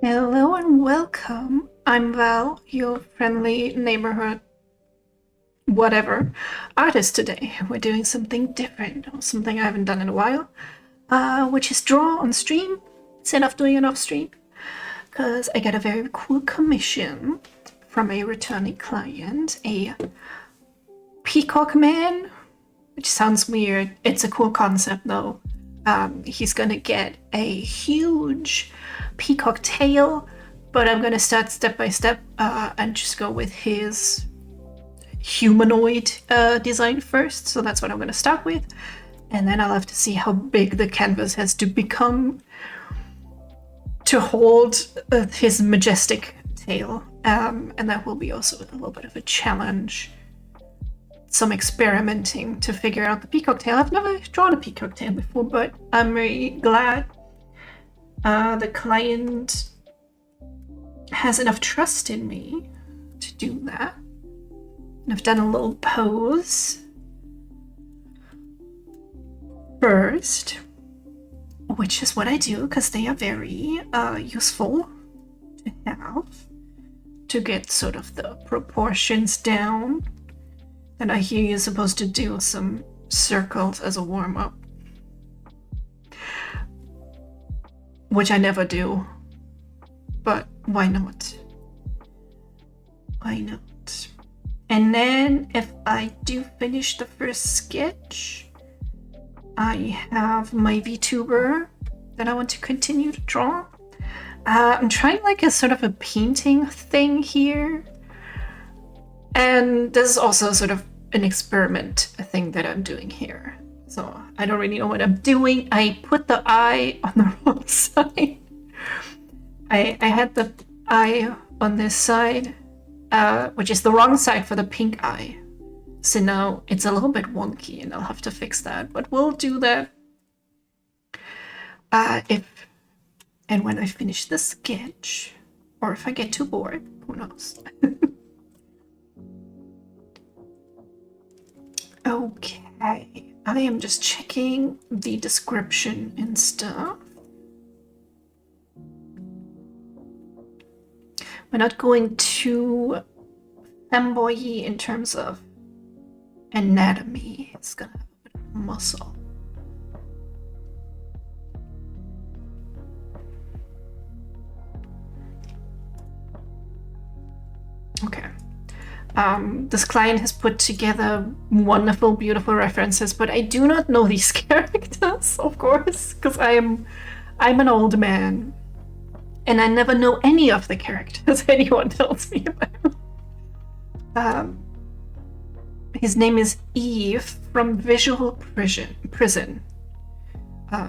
Hello and welcome. I'm Val, your friendly neighborhood whatever artist today. We're doing something different, or something I haven't done in a while, which is draw on stream instead of doing it off stream, because I got a very cool commission from a returning client, a peacock man, which sounds weird. It's a cool concept though. He's gonna get a huge peacock tail, but I'm gonna start step by step and just go with his humanoid design first. So that's what I'm gonna start with, and then I'll have to see how big the canvas has to become to hold his majestic tail, and that will be also a little bit of a challenge. Some experimenting to figure out the peacock tail. I've never drawn a peacock tail before, but I'm very glad the client has enough trust in me to do that. And I've done a little pose first, which is what I do because they are very useful to have to get sort of the proportions down. And I hear you're supposed to do some circles as a warm-up, which I never do, but why not? Why not? And then if I do finish the first sketch, I have my VTuber that I want to continue to draw. I'm trying like a sort of a painting thing here. And this is also sort of an experiment thing that I'm doing here. So I don't really know what I'm doing. I put the eye on the wrong side. I had the eye on this side, which is the wrong side for the pink eye. So now it's a little bit wonky and I'll have to fix that. But we'll do that if and when I finish the sketch. Or if I get too bored, who knows. Okay, I am just checking the description and stuff. We're not going too femboy-y in terms of anatomy. It's gonna have a bit of muscle. Okay. This client has put together wonderful, beautiful references, but I do not know these characters, of course, because I'm an old man, and I never know any of the characters anyone tells me about. His name is Eve from Visual Prison.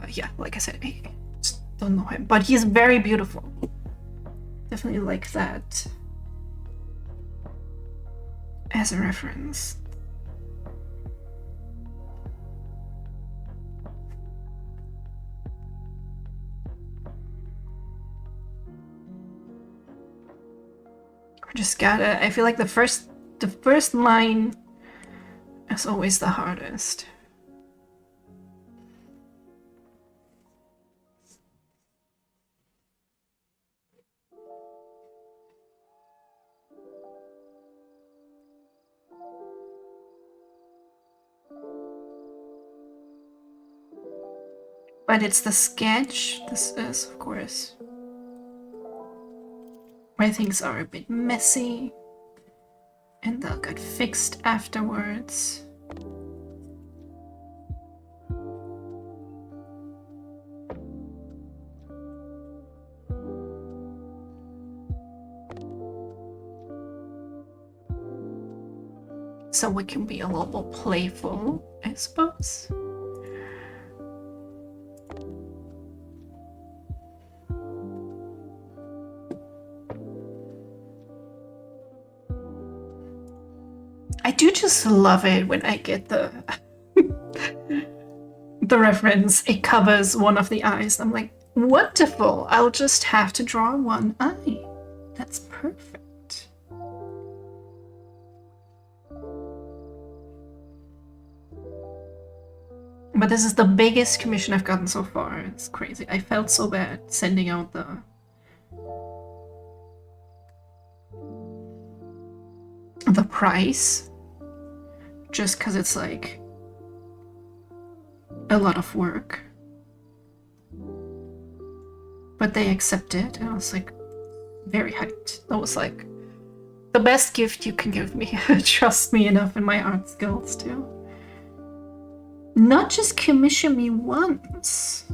Yeah, like I said, I just don't know him, but he's very beautiful. Definitely like that as a reference. I just gotta, I feel like the first line is always the hardest. But it's the sketch, this is, of course, where things are a bit messy and they'll get fixed afterwards. So we can be a little playful, I suppose. I do just love it when I get the the reference. It covers one of the eyes. I'm like, wonderful. I'll just have to draw one eye. That's perfect. But this is the biggest commission I've gotten so far. It's crazy. I felt so bad sending out the the price just because it's like a lot of work. But they accepted, and I was like very hyped. That was like the best gift you can give me. Trust me enough in my art skills to not just commission me once,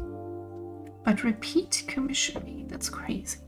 but repeat commission me. That's crazy.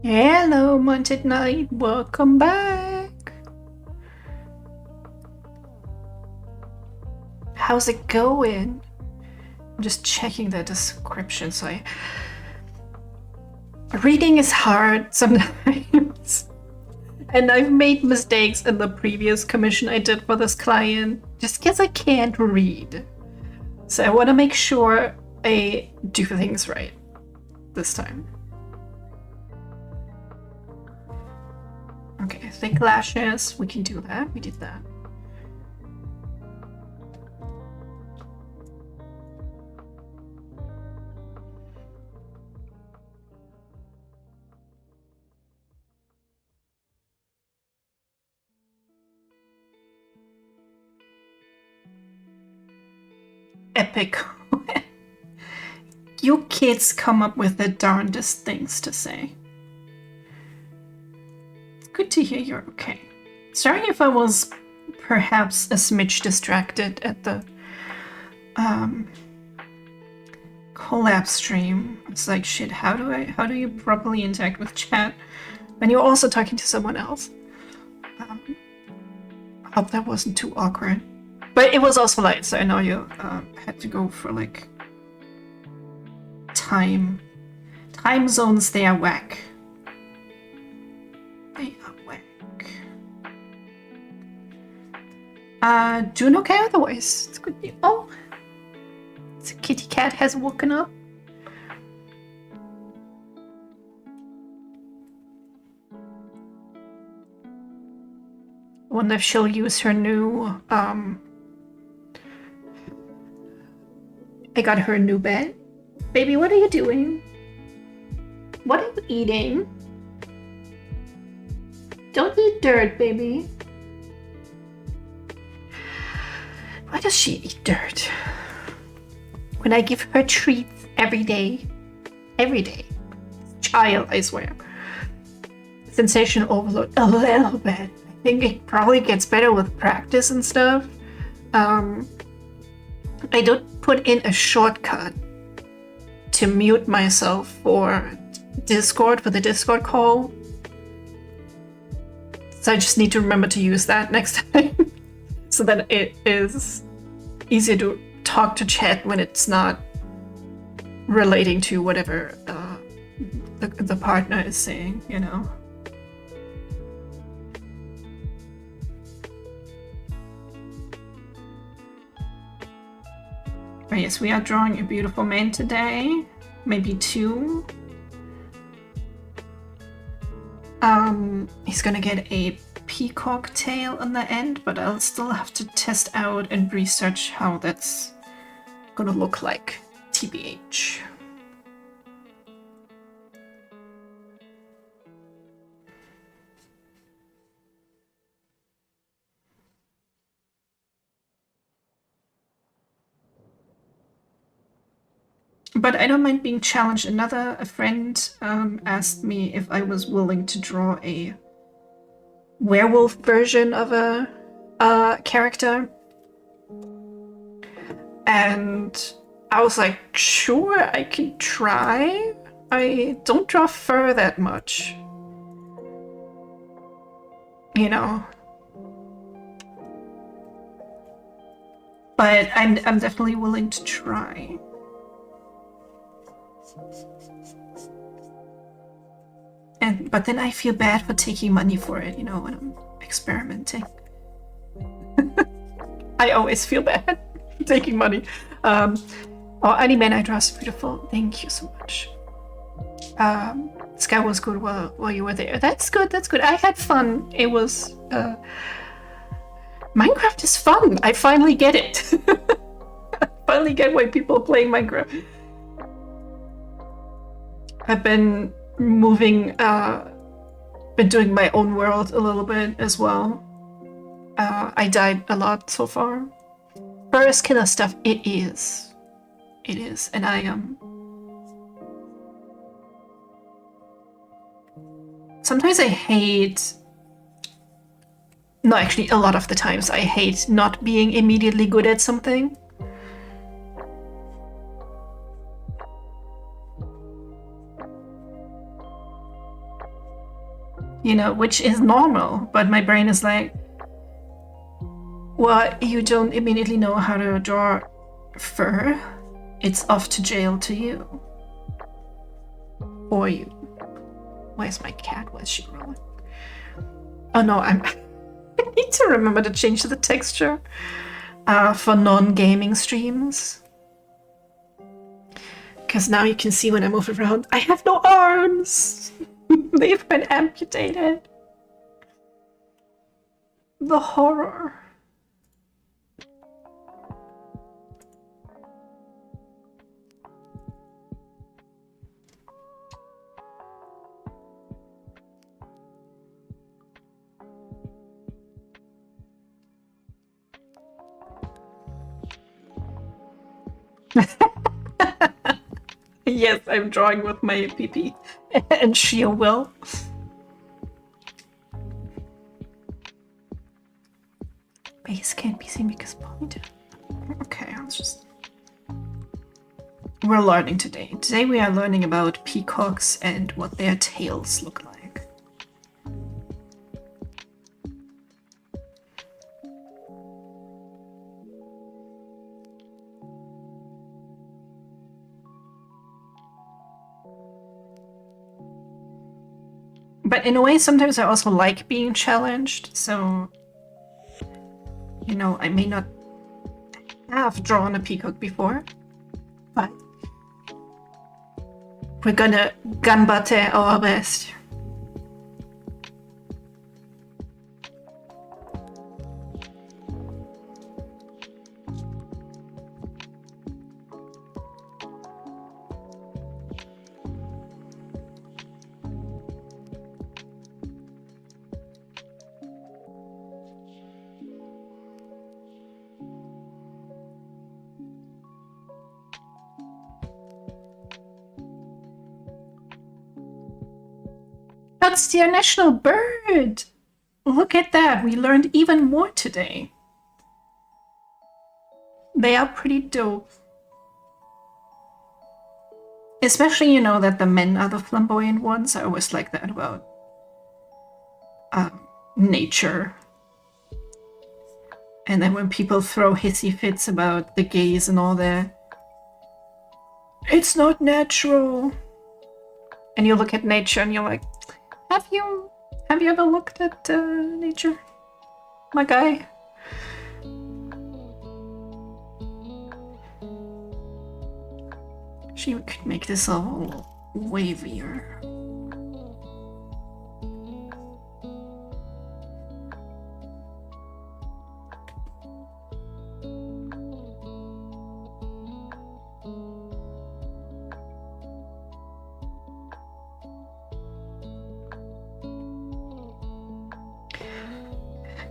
Hello, Mounted Knight. Welcome back. How's it going? I'm just checking the description. So reading is hard sometimes. And I've made mistakes in the previous commission I did for this client just because I can't read. So I want to make sure I do things right this time. Okay, thick lashes, we can do that. We did that. Epic. You kids come up with the darndest things to say. Good to hear you're okay. Sorry if I was perhaps a smidge distracted at the collab stream. It's like, shit, how do you properly interact with chat when you're also talking to someone else? Hope that wasn't too awkward. But it was also late, so I know you had to go for like time zones. They are whack. Doing okay otherwise. It's good. Oh, the kitty cat has woken up. Wonder if she'll use her new I got her a new bed. Baby, what are you doing? What are you eating? Don't eat dirt, baby. Why does she eat dirt? When I give her treats every day. Every day. Child, I swear. Sensation overload a little bit. I think it probably gets better with practice and stuff. I don't put in a shortcut to mute myself for Discord for the Discord call. So I just need to remember to use that next time. So that it is easier to talk to chat when it's not relating to whatever the partner is saying, you know. Oh yes, we are drawing a beautiful man today. Maybe two. He's gonna get a peacock tail on the end, but I'll still have to test out and research how that's gonna look like, TBH. But I don't mind being challenged. A friend asked me if I was willing to draw a werewolf version of a character. And I was like, sure, I can try. I don't draw fur that much. You know. But I'm definitely willing to try. But then I feel bad for taking money for it, you know, when I'm experimenting. I always feel bad taking money. Oh, Animan, I draw so beautiful. Thank you so much. Sky was good while you were there. That's good, that's good. I had fun. It was... Minecraft is fun. I finally get it. I finally get why people are playing Minecraft. I've been moving, been doing my own world a little bit as well. I died a lot so far. First killer stuff, it is. It is, and I am... Sometimes I hate... No, actually, a lot of the times I hate not being immediately good at something. You know, which is normal, but my brain is like, well, you don't immediately know how to draw fur. It's off to jail to you. Or you. Where's my cat? Where's she rolling? Oh no, I need to remember to change the texture for non-gaming streams. Because now you can see when I move around, I have no arms! They've been amputated. The horror. Yes, I'm drawing with my PP and sheer will. Base can't be seen because pointed. Okay, I'll just... We're learning today. Today we are learning about peacocks and what their tails look like. But in a way, sometimes I also like being challenged, so... You know, I may not have drawn a peacock before, but... We're gonna ganbatte our best. That's their national bird! Look at that, we learned even more today. They are pretty dope. Especially, you know, that the men are the flamboyant ones. I always like that about nature. And then when people throw hissy fits about the gays and all that, it's not natural. And you look at nature and you're like, have you ever looked at nature, my guy? She could make this a little wavier.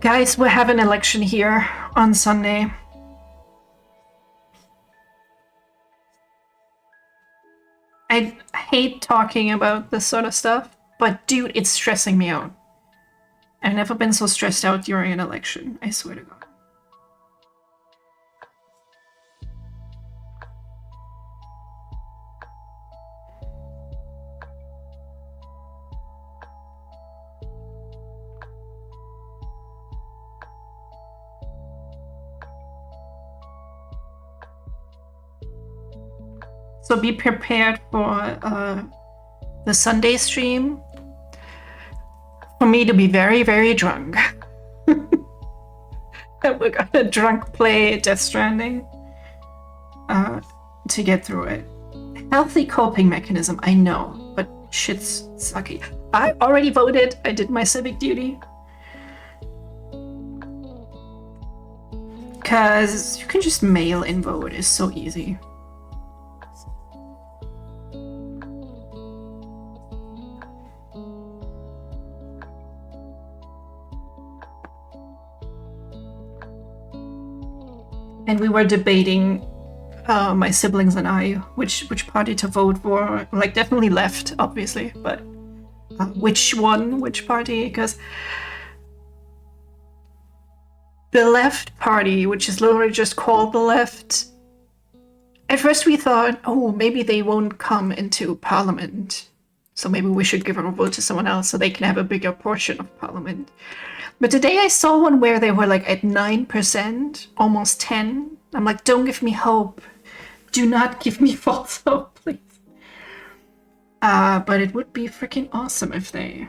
Guys, we have an election here on Sunday. I hate talking about this sort of stuff, but dude, it's stressing me out. I've never been so stressed out during an election, I swear to God. So be prepared for the Sunday stream for me to be very, very drunk. And we're gonna drunk play Death Stranding to get through it. Healthy coping mechanism, I know, but shit's sucky. I already voted. I did my civic duty. Because you can just mail in vote, it's so easy. And we were debating, my siblings and I, which party to vote for. Like, definitely left, obviously, but which party? Because the left party, which is literally just called the left, at first we thought, oh, maybe they won't come into parliament, so maybe we should give our vote to someone else so they can have a bigger portion of parliament. But today I saw one where they were like at 9%, almost 10. I'm like, don't give me hope. Do not give me false hope, please. But it would be freaking awesome if they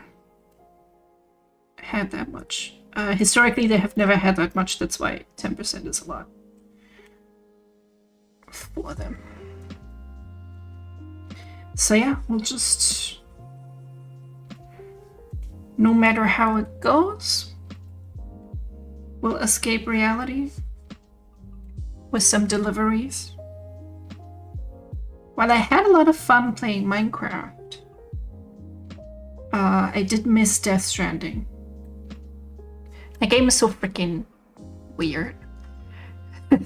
had that much. Historically, they have never had that much. That's why 10% is a lot for them. So yeah, we'll just... no matter how it goes, we'll escape reality with some deliveries. While I had a lot of fun playing Minecraft, I did miss Death Stranding. The game is so freaking weird.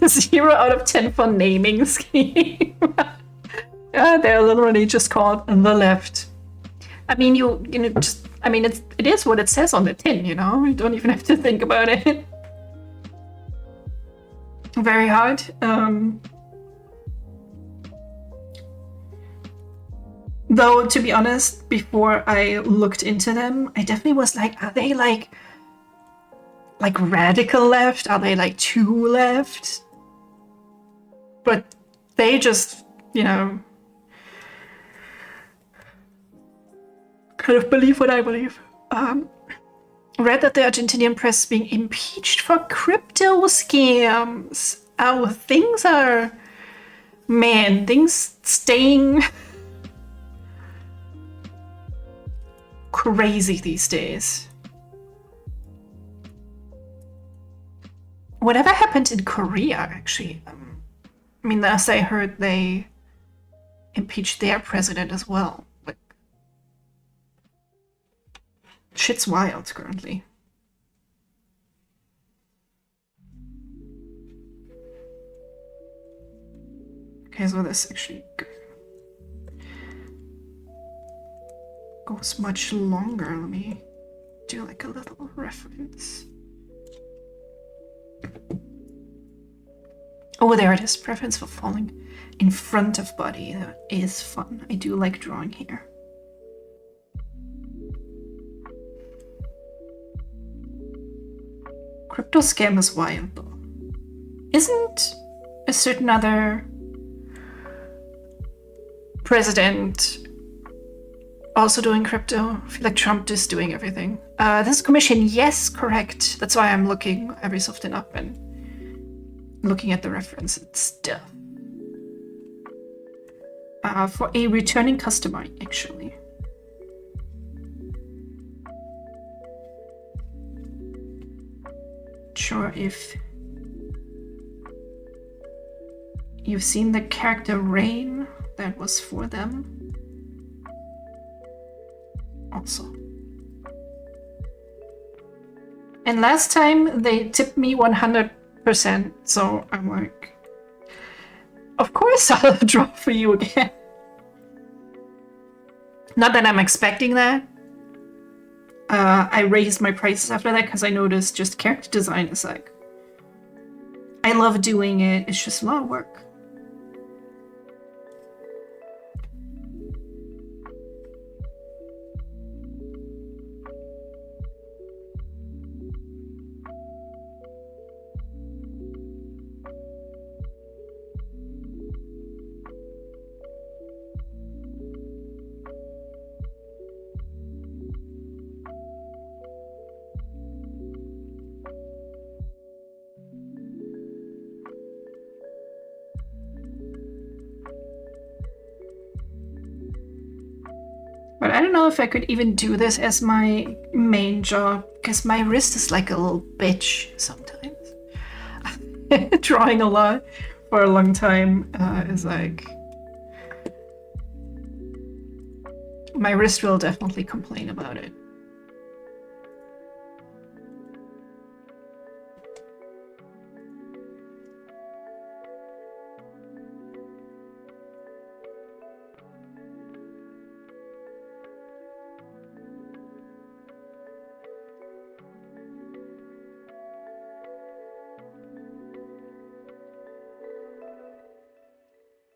0 out of 10 for naming scheme. They're literally just called the left. I mean, you know, just, I mean, it is what it says on the tin, you know? You don't even have to think about it. Very hard. Though, to be honest, before I looked into them, I definitely was like, are they like radical left? Are they like too left? But they just, you know, kind of believe what I believe. Read that the Argentinian press is being impeached for crypto scams. Oh, things are... man, things staying crazy these days. Whatever happened in Korea, actually? I mean, as I heard, they impeached their president as well. Like, shit's wild currently. Okay, so this actually goes much longer. Let me do like a little reference. Oh, there it is. Preference for falling in front of body. That is fun. I do like drawing here. Crypto scam is wild though. Isn't a certain other president also doing crypto? I feel like Trump is doing everything. This commission, yes, correct. That's why I'm looking every so often up and looking at the reference and stuff. For a returning customer, actually. Sure if you've seen the character Rain, that was for them. Also. And last time they tipped me 100%, so I'm like, of course I'll draw for you again. Not that I'm expecting that. I raised my prices after that because I noticed just character design is like, I love doing it, it's just a lot of work. But I don't know if I could even do this as my main job, because my wrist is like a little bitch sometimes. Drawing a lot for a long time is like... My wrist will definitely complain about it.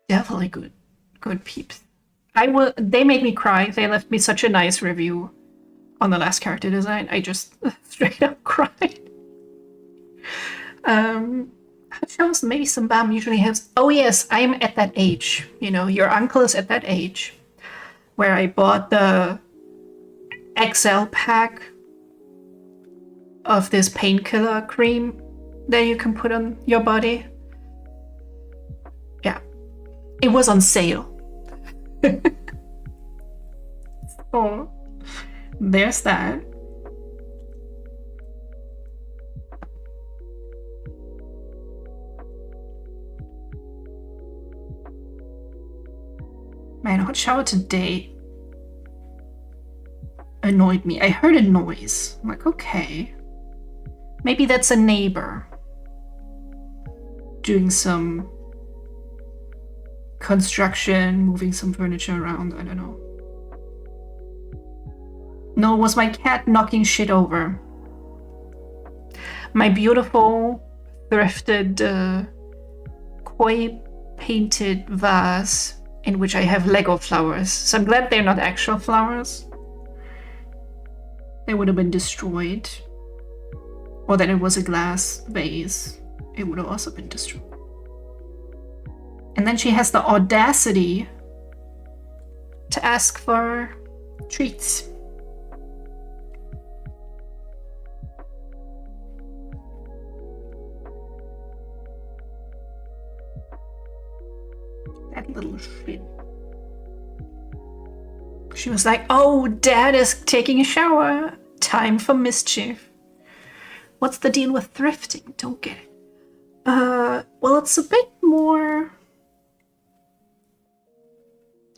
Definitely good peeps. They made me cry. They left me such a nice review on the last character design. I just straight up cried. Shows maybe some BAM usually has. Oh yes, I am at that age. You know, your uncle is at that age where I bought the XL pack of this painkiller cream that you can put on your body. Yeah, it was on sale. So there's that. Man, hot shower today annoyed me. I heard a noise. I'm like, okay. Maybe that's a neighbor doing some construction, moving some furniture around. I don't know. No, it was my cat knocking shit over. My beautiful thrifted koi painted vase in which I have Lego flowers. So I'm glad they're not actual flowers. They would have been destroyed. Or that it was a glass vase. It would have also been destroyed. And then she has the audacity to ask for treats. That little shit. She was like, oh, Dad is taking a shower. Time for mischief. What's the deal with thrifting? Don't get it. Well, it's a bit more...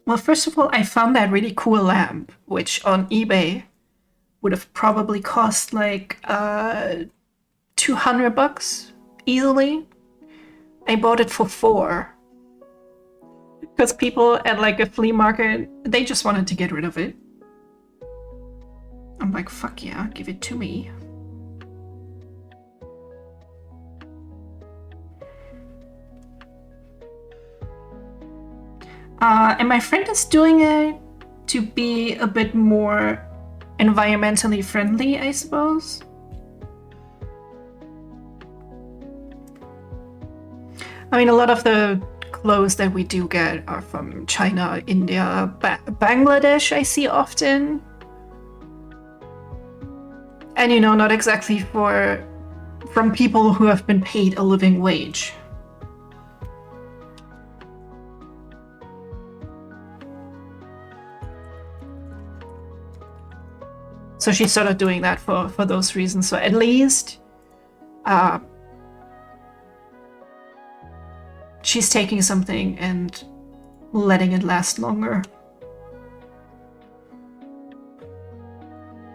Well, first of all, I found that really cool lamp, which on eBay would have probably cost like $200 easily. I bought it for $4. Because people at like a flea market, they just wanted to get rid of it. I'm like, fuck yeah, give it to me. And my friend is doing it to be a bit more environmentally friendly, I suppose. I mean, a lot of the clothes that we do get are from China, India, Bangladesh, I see often. And, you know, not exactly from people who have been paid a living wage. So she started doing that for those reasons. So at least she's taking something and letting it last longer.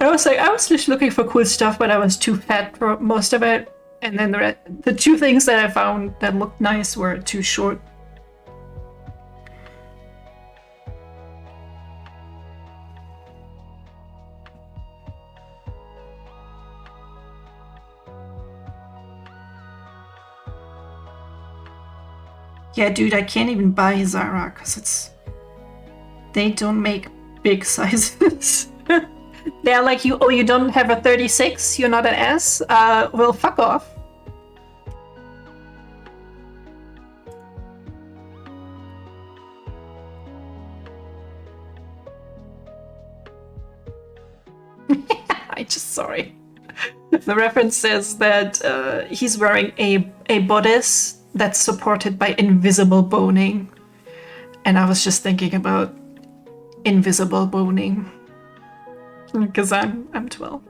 I was just looking for cool stuff, but I was too fat for most of it. And then the two things that I found that looked nice were too short. Yeah, dude, I can't even buy Zara because they don't make big sizes. They're like, you don't have a 36? You're not an S? Well, fuck off. Sorry. The reference says that he's wearing a bodice that's supported by invisible boning. And I was just thinking about invisible boning. Because I'm 12.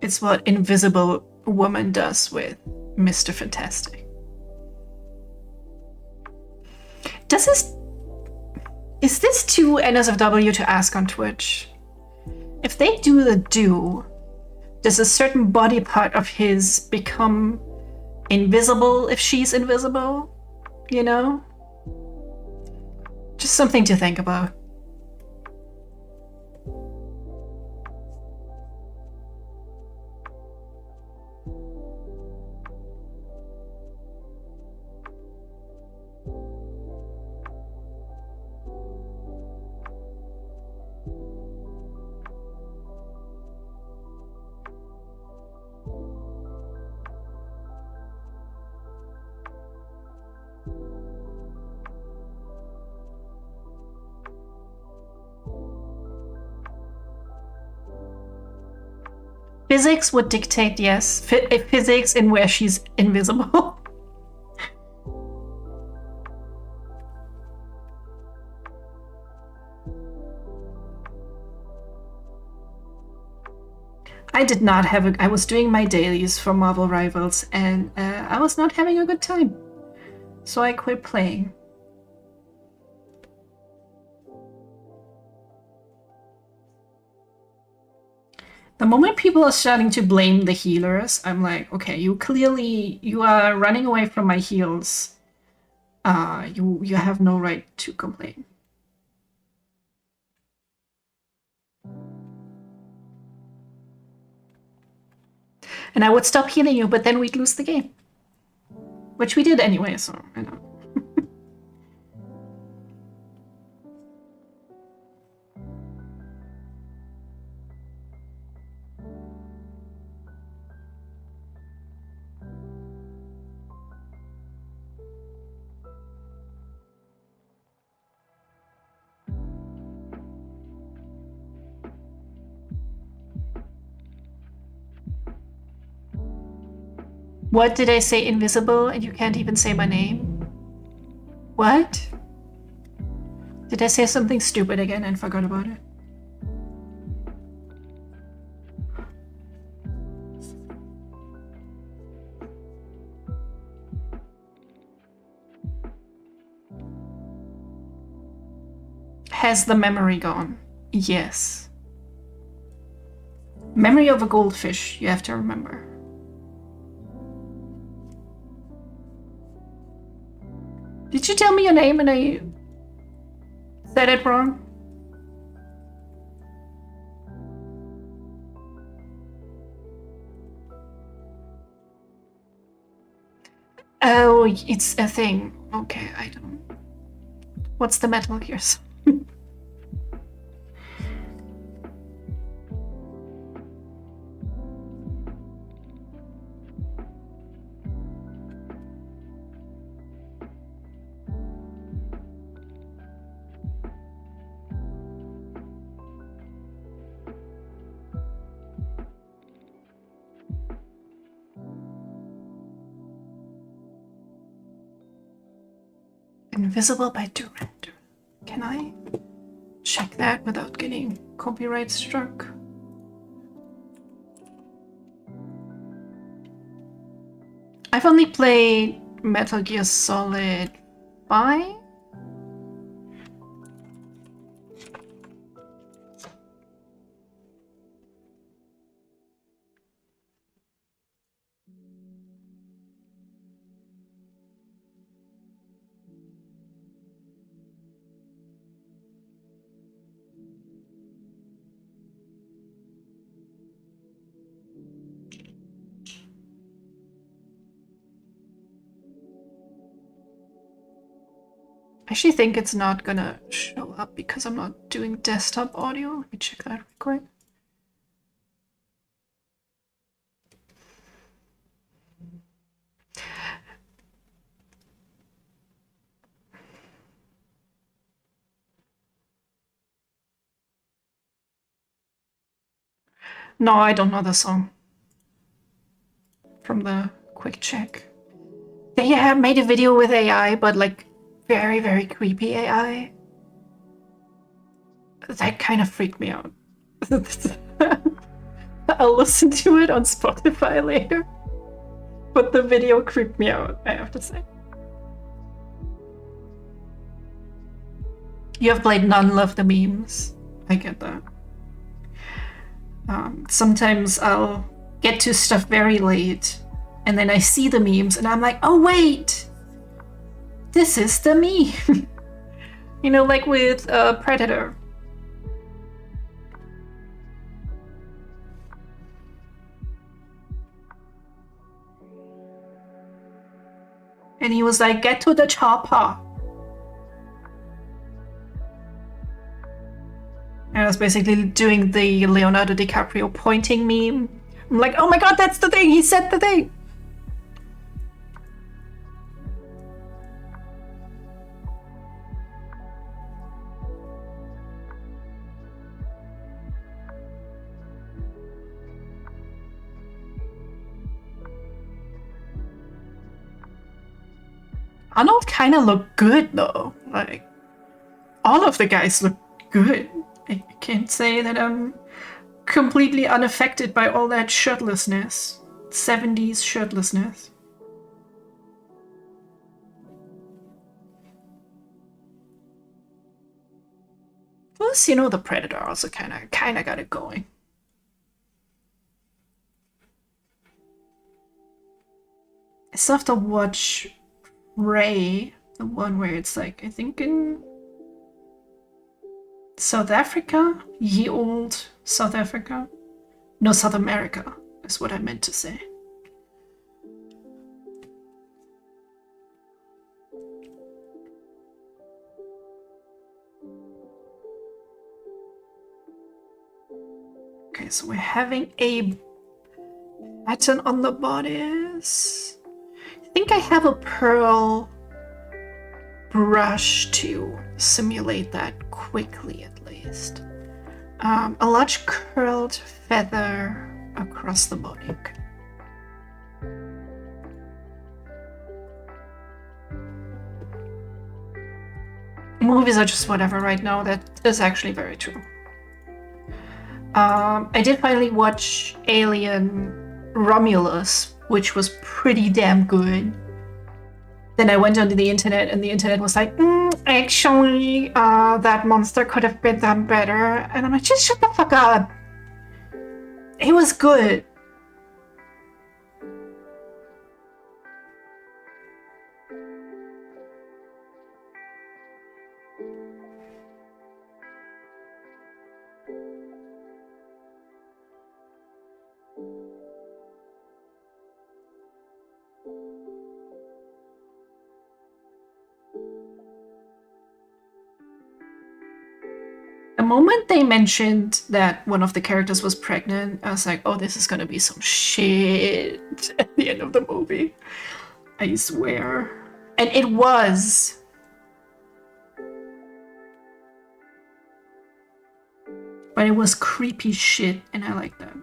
It's what Invisible Woman does with Mr. Fantastic. Is this too NSFW to ask on Twitch? If they do the do, does a certain body part of his become invisible if she's invisible? You know? Just something to think about. Physics would dictate, yes. Physics in where she's invisible. I did not have I was doing my dailies for Marvel Rivals and I was not having a good time. So I quit playing. The moment people are starting to blame the healers, I'm like, okay, you are running away from my heals. You have no right to complain. And I would stop healing you, but then we'd lose the game. Which we did anyway, so I know. What did I say? Invisible and you can't even say my name? What? Did I say something stupid again and forgot about it? Has the memory gone? Yes. Memory of a goldfish, you have to remember. Did you tell me your name and I said it wrong? Oh, it's a thing. Okay, I don't... What's the Metal Gears? Invisible by Durant. Can I check that without getting copyright struck? I've only played Metal Gear Solid 5. I actually think it's not gonna show up because I'm not doing desktop audio. Let me check that real quick. No, I don't know the song. From the quick check. They made a video with AI, but like very, very creepy AI. That kind of freaked me out. I'll listen to it on Spotify later. But the video creeped me out, I have to say. You have played None Love the Memes. I get that. Sometimes I'll get to stuff very late, and then I see the memes, and I'm like, oh wait! This is the meme! You know, like with Predator. And he was like, get to the chopper. And I was basically doing the Leonardo DiCaprio pointing meme. I'm like, oh my god, that's the thing! He said the thing! Arnold kind of looked good though. Like, all of the guys look good. I can't say that I'm completely unaffected by all that shirtlessness. 70s shirtlessness. Plus, you know, the Predator also kind of got it going. I still have to watch Ray, the one where it's like, I think in South Africa? Ye old South Africa? No, South America is what I meant to say. Okay, so we're having a pattern on the bodice. I think I have a pearl brush to simulate that quickly at least. A large curled feather across the body. Okay. Movies are just whatever right now. That is actually very true. I did finally watch Alien Romulus, which was pretty damn good. Then I went onto the internet, and the internet was like, actually, that monster could have been done better. And I'm like, just shut the fuck up. It was good. The moment they mentioned that one of the characters was pregnant, I was like, oh, this is gonna be some shit at the end of the movie. I swear. And it was. But it was creepy shit, and I like that.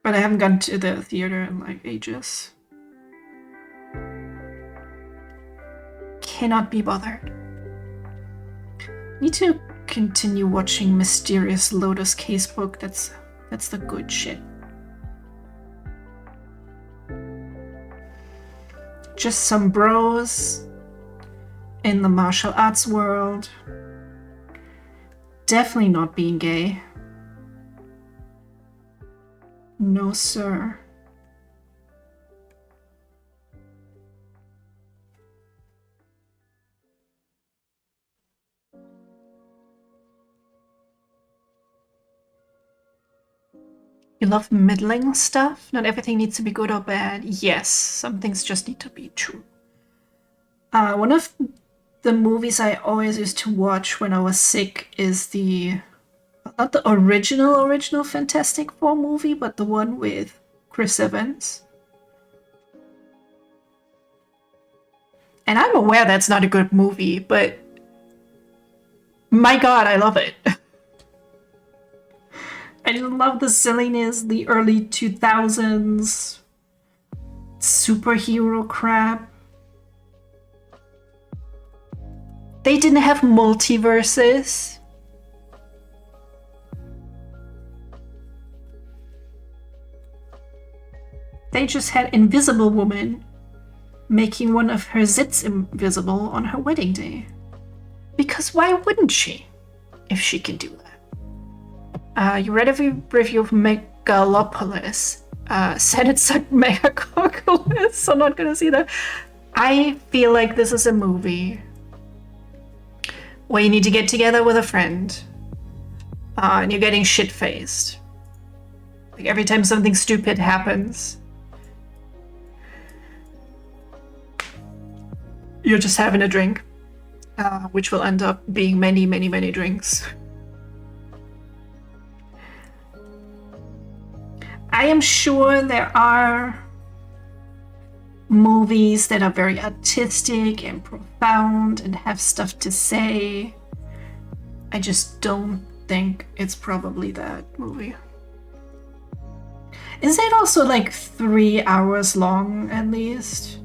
But I haven't gone to the theater in like ages. Cannot be bothered. Need to continue watching Mysterious Lotus Casebook. That's the good shit. Just some bros in the martial arts world. Definitely not being gay. No, sir. You love middling stuff? Not everything needs to be good or bad. Yes, some things just need to be true. One of the movies I always used to watch when I was sick is not the original Fantastic Four movie, but the one with Chris Evans. And I'm aware that's not a good movie, but my god, I love it. I just love the silliness, the early 2000s superhero crap. They didn't have multiverses. They just had Invisible Woman making one of her zits invisible on her wedding day. Because why wouldn't she? If she can do that. You read a review of Megalopolis. Said it's like Megacoculus, so I'm not gonna see that. I feel like this is a movie where you need to get together with a friend and you're getting shit-faced. Like every time something stupid happens, you're just having a drink, which will end up being many, many, many drinks. I am sure there are movies that are very artistic and profound and have stuff to say. I just don't think it's probably that movie. Is it also like 3 hours long at least?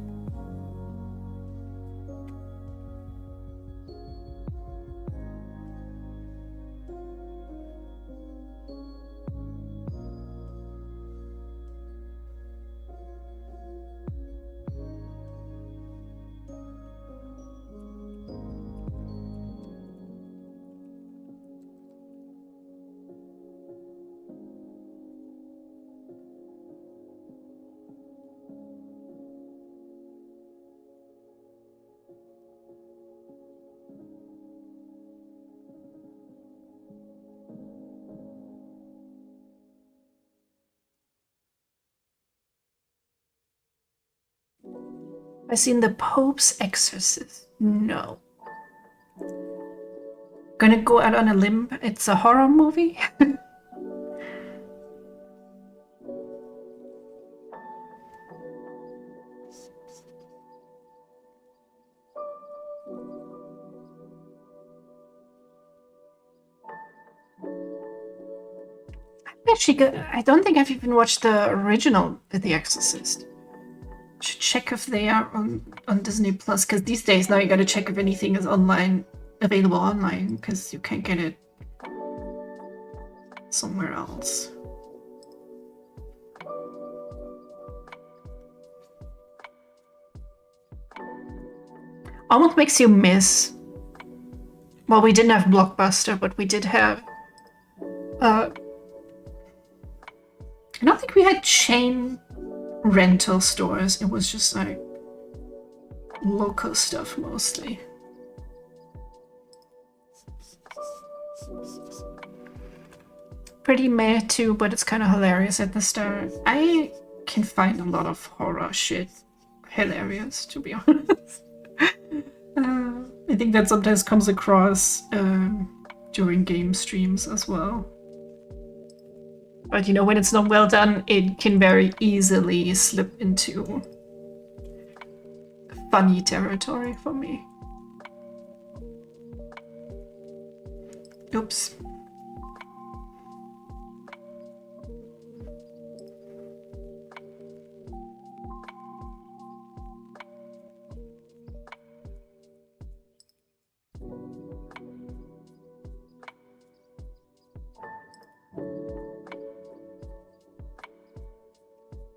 I've seen The Pope's Exorcist. No. Gonna go out on a limb. It's a horror movie. I don't think I've even watched the original The Exorcist. Should check if they are on Disney Plus, because these days now you gotta check if anything is available online, because you can't get it somewhere else. Almost makes you miss well, we didn't have Blockbuster, but we did have I don't think we had chain rental stores. It was just like local stuff mostly. Pretty meh too, but it's kind of hilarious at the start. I can find a lot of horror shit hilarious, to be honest. I think that sometimes comes across during game streams as well. But you know, when it's not well done, it can very easily slip into funny territory for me. Oops.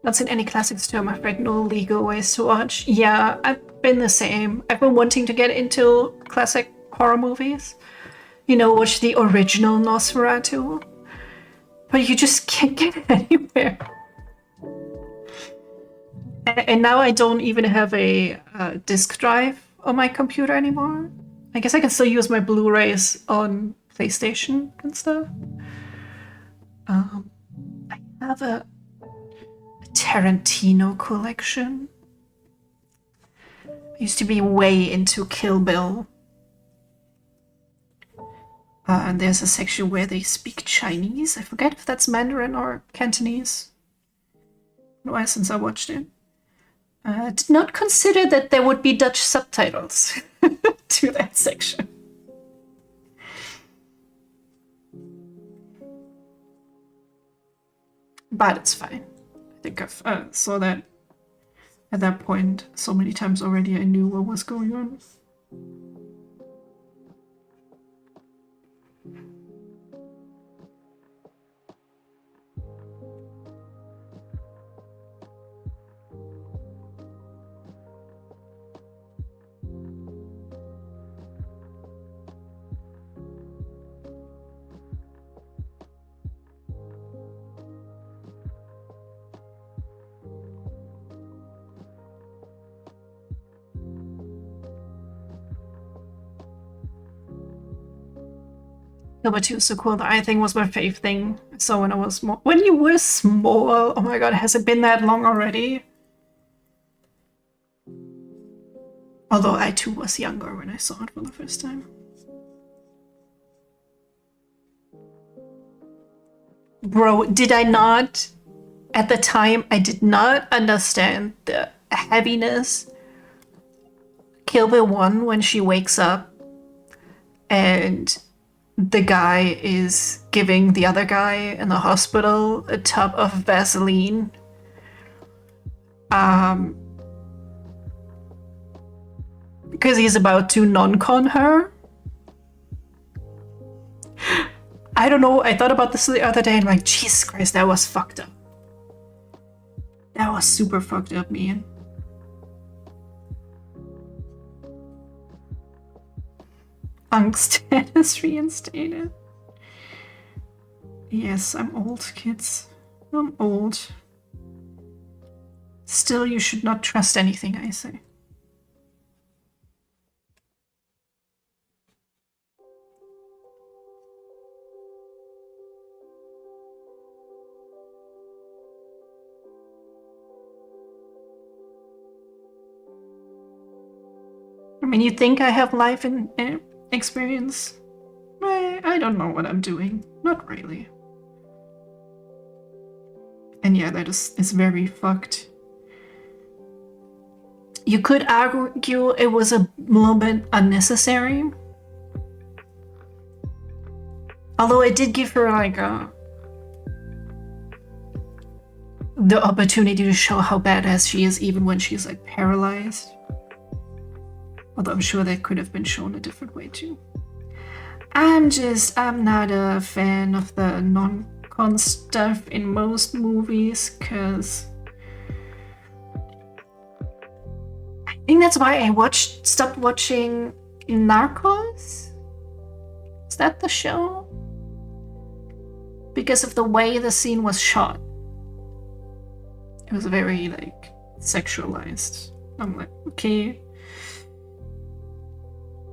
Not seen any classics too, I'm afraid. No legal ways to watch. Yeah, I've been the same. I've been wanting to get into classic horror movies. You know, watch the original Nosferatu. But you just can't get it anywhere. And now I don't even have a disk drive on my computer anymore. I guess I can still use my Blu-rays on PlayStation and stuff. I have a Tarantino collection. I used to be way into Kill Bill. And there's a section where they speak Chinese. I forget if that's Mandarin or Cantonese. Why, since I watched it. Did not consider that there would be Dutch subtitles to that section. But it's fine. I think I've saw that at that point so many times already. I knew what was going on. Number 2 is so cool. The eye thing was my fave thing. So when I was small. When you were small? Oh my god, has it been that long already? Although I too was younger when I saw it for the first time. Bro, did I not? At the time, I did not understand the heaviness. Kill Bill 1 when she wakes up and the guy is giving the other guy in the hospital a tub of Vaseline. Because he's about to non-con her. I don't know, I thought about this the other day and I'm like, Jesus Christ, that was fucked up. That was super fucked up, man. Angst is reinstated. Yes, I'm old, kids. I'm old. Still, you should not trust anything I say. I mean, you think I have life and experience? I don't know what I'm doing. Not really. And yeah, that is very fucked. You could argue it was a little bit unnecessary. Although it did give her like the opportunity to show how badass she is even when she's like paralyzed. Although I'm sure that could have been shown a different way too. I'm not a fan of the non-con stuff in most movies, because I think that's why I stopped watching Narcos. Is that the show? Because of the way the scene was shot. It was very, like, sexualized. I'm like, okay.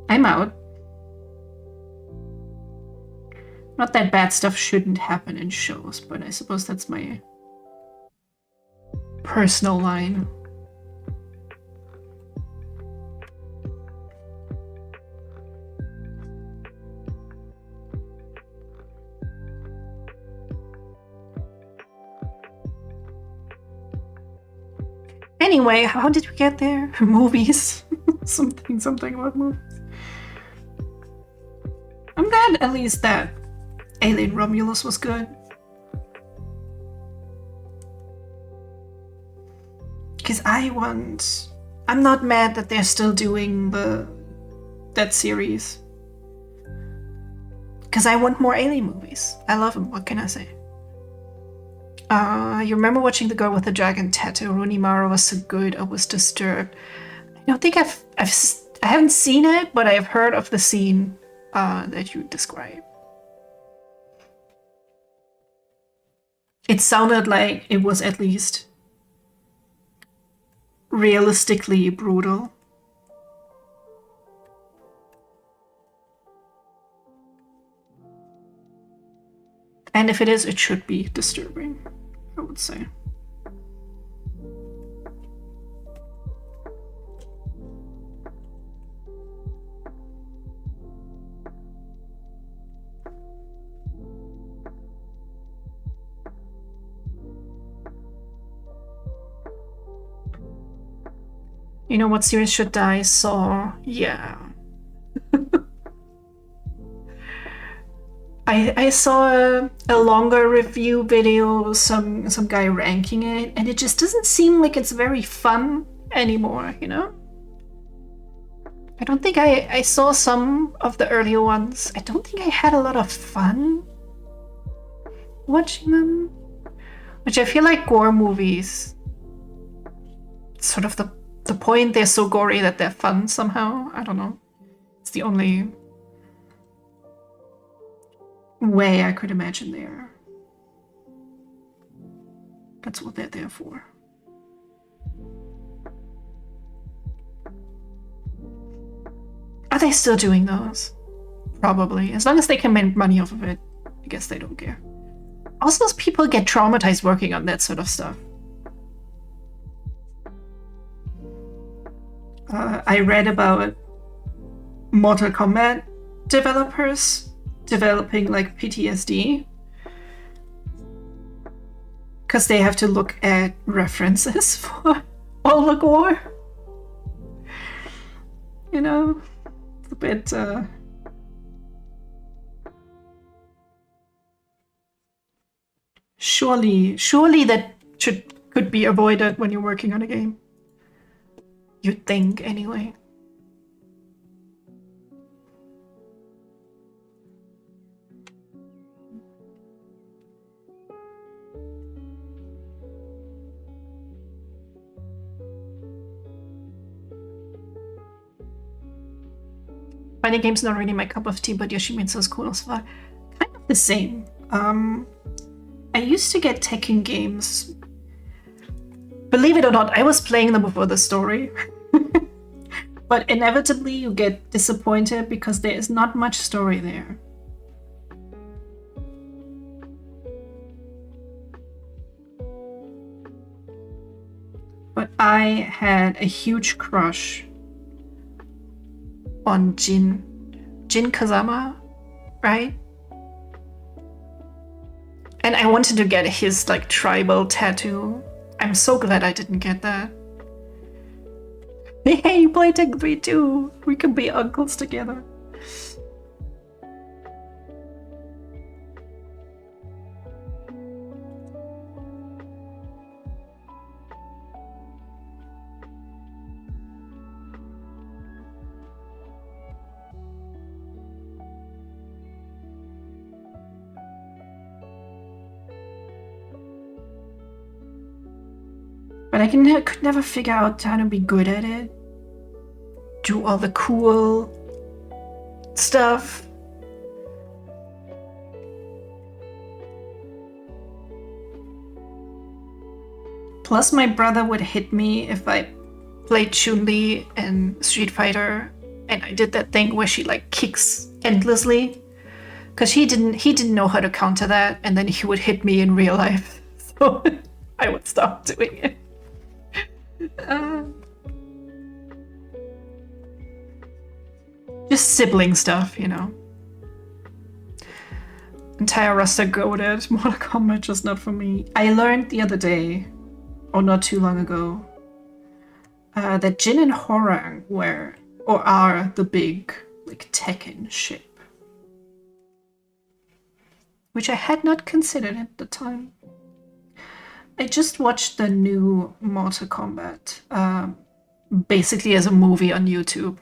I'm out. Not that bad stuff shouldn't happen in shows, but I suppose that's my personal line. Anyway, how did we get there? Movies. something about movies. I'm glad at least that Alien Romulus was good. Because I'm not mad that they're still doing that series. Because I want more Alien movies. I love them, what can I say? You remember watching The Girl with the Dragon Tattoo? Rooney Mara was so good, I was disturbed. I don't think I haven't seen it, but I've heard of the scene that you described. It sounded like it was at least realistically brutal. And if it is, it should be disturbing, I would say. You know what series should die? Saw. Yeah. I saw a longer review video, some guy ranking it, and it just doesn't seem like it's very fun anymore, you know? I don't think I saw some of the earlier ones. I don't think I had a lot of fun watching them. Which I feel like gore movies, sort of the point, they're so gory that they're fun somehow. I don't know. It's the only way I could imagine there. That's what they're there for. Are they still doing those? Probably. As long as they can make money off of it, I guess they don't care. Also, those people get traumatized working on that sort of stuff. I read about Mortal Kombat developers developing like PTSD because they have to look at references for all the gore. You know, it's a bit surely that could be avoided when you're working on a game. You'd think, anyway. Fighting game's not really my cup of tea, but Yoshimitsu's cool as well. Kind of the same. I used to get Tekken games. Believe it or not, I was playing them before the story. But inevitably you get disappointed because there is not much story there. But I had a huge crush on Jin Kazama, right? And I wanted to get his like tribal tattoo. I'm so glad I didn't get that. Hey, you play Tekken 3 too. We can be uncles together. But I could never figure out how to be good at it. Do all the cool stuff. Plus, my brother would hit me if I played Chun-Li in Street Fighter, and I did that thing where she like kicks endlessly, because he didn't know how to counter that, and then he would hit me in real life, so I would stop doing it. Just sibling stuff, you know. Entire roster goated. Mortal Kombat just not for me. I learned the other day, or not too long ago, that Jin and Horang are the big like Tekken ship, which I had not considered at the time. I just watched the new Mortal Kombat, basically as a movie on YouTube.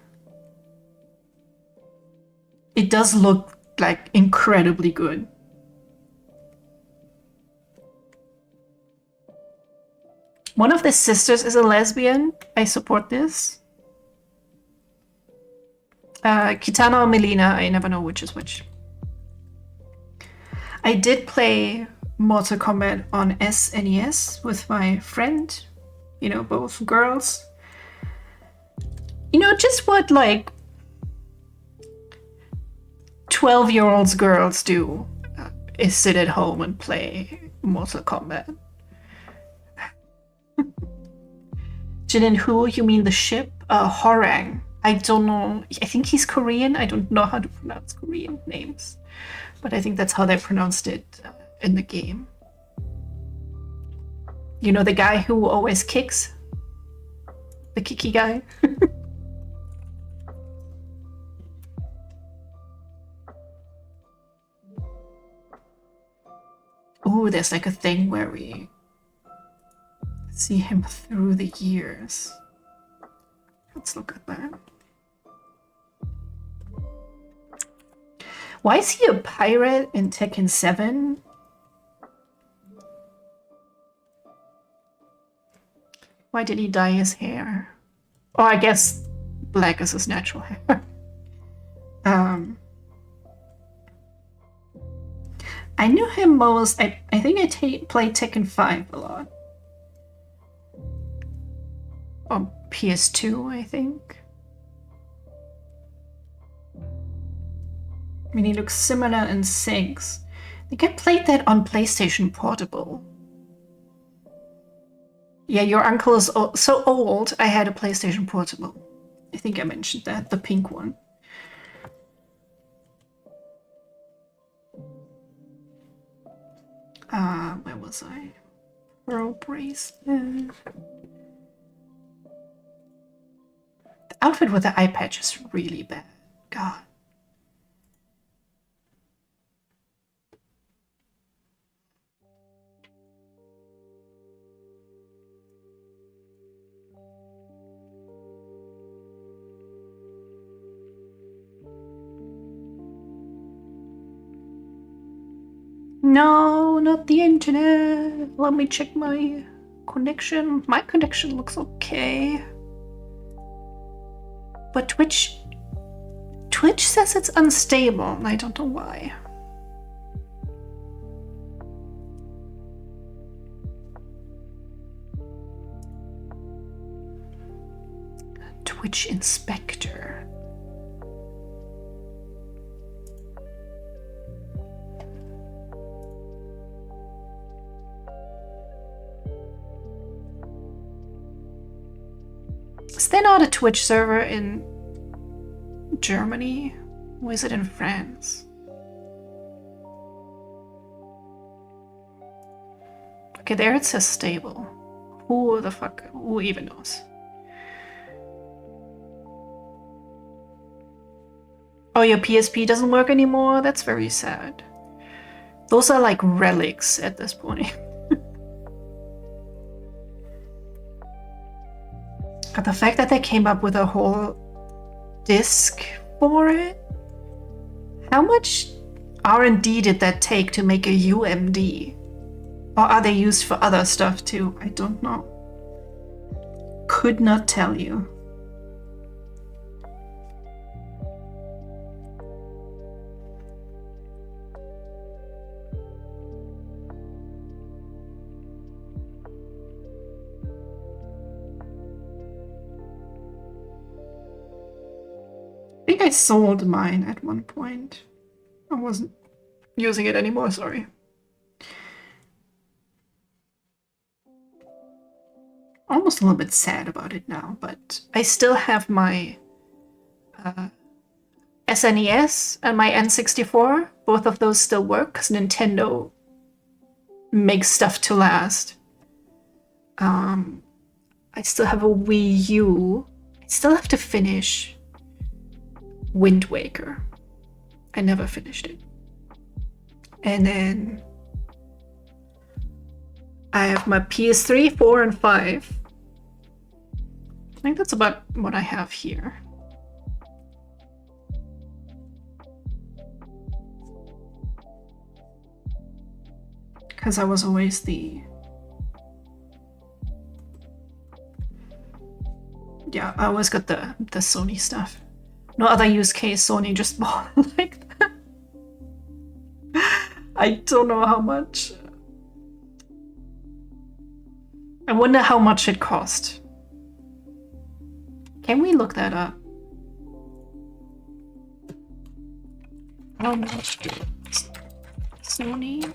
It does look like incredibly good. One of the sisters is a lesbian. I support this. Kitana or Melina, I never know which is which. I did play Mortal Kombat on SNES with my friend, you know, both girls. You know, just what like 12-year-olds girls do is sit at home and play Mortal Kombat. Jin and who? You mean the ship? Horang. I don't know. I think he's Korean. I don't know how to pronounce Korean names, but I think that's how they pronounced it in the game. You know, the guy who always kicks? The kicky guy? Ooh, there's like a thing where we see him through the years. Let's look at that. Why is he a pirate in Tekken 7? Why did he dye his hair? Oh, I guess black is his natural hair. I knew him most. I think I played Tekken 5 a lot. On PS2, I think. I mean, he looks similar in 6. I think I played that on PlayStation Portable. Yeah, your uncle is so old. I had a PlayStation Portable. I think I mentioned that, the pink one. Where was I? Pearl bracelet. The outfit with the eye patch is really bad. God. No, not the internet. Let me check my connection. My connection looks okay. But Twitch says it's unstable, and I don't know why. Twitch inspector. Is there not a Twitch server in Germany? Or is it in France? Okay, there it says stable. Who the fuck? Who even knows? Oh, your PSP doesn't work anymore? That's very sad. Those are like relics at this point. But the fact that they came up with a whole disc for it? How much R&D did that take to make a UMD? Or are they used for other stuff too? I don't know. Could not tell you. I sold mine at one point. I wasn't using it anymore, sorry. Almost a little bit sad about it now, but I still have my SNES and my N64. Both of those still work because Nintendo makes stuff to last. I still have a Wii U. I still have to finish Wind Waker. I never finished it. And then I have my PS3, 4, and 5. I think that's about what I have here. Because I was always the... Yeah, I always got the Sony stuff. No other use case, Sony just bought like that. I don't know how much. I wonder how much it cost. Can we look that up? How much did Sony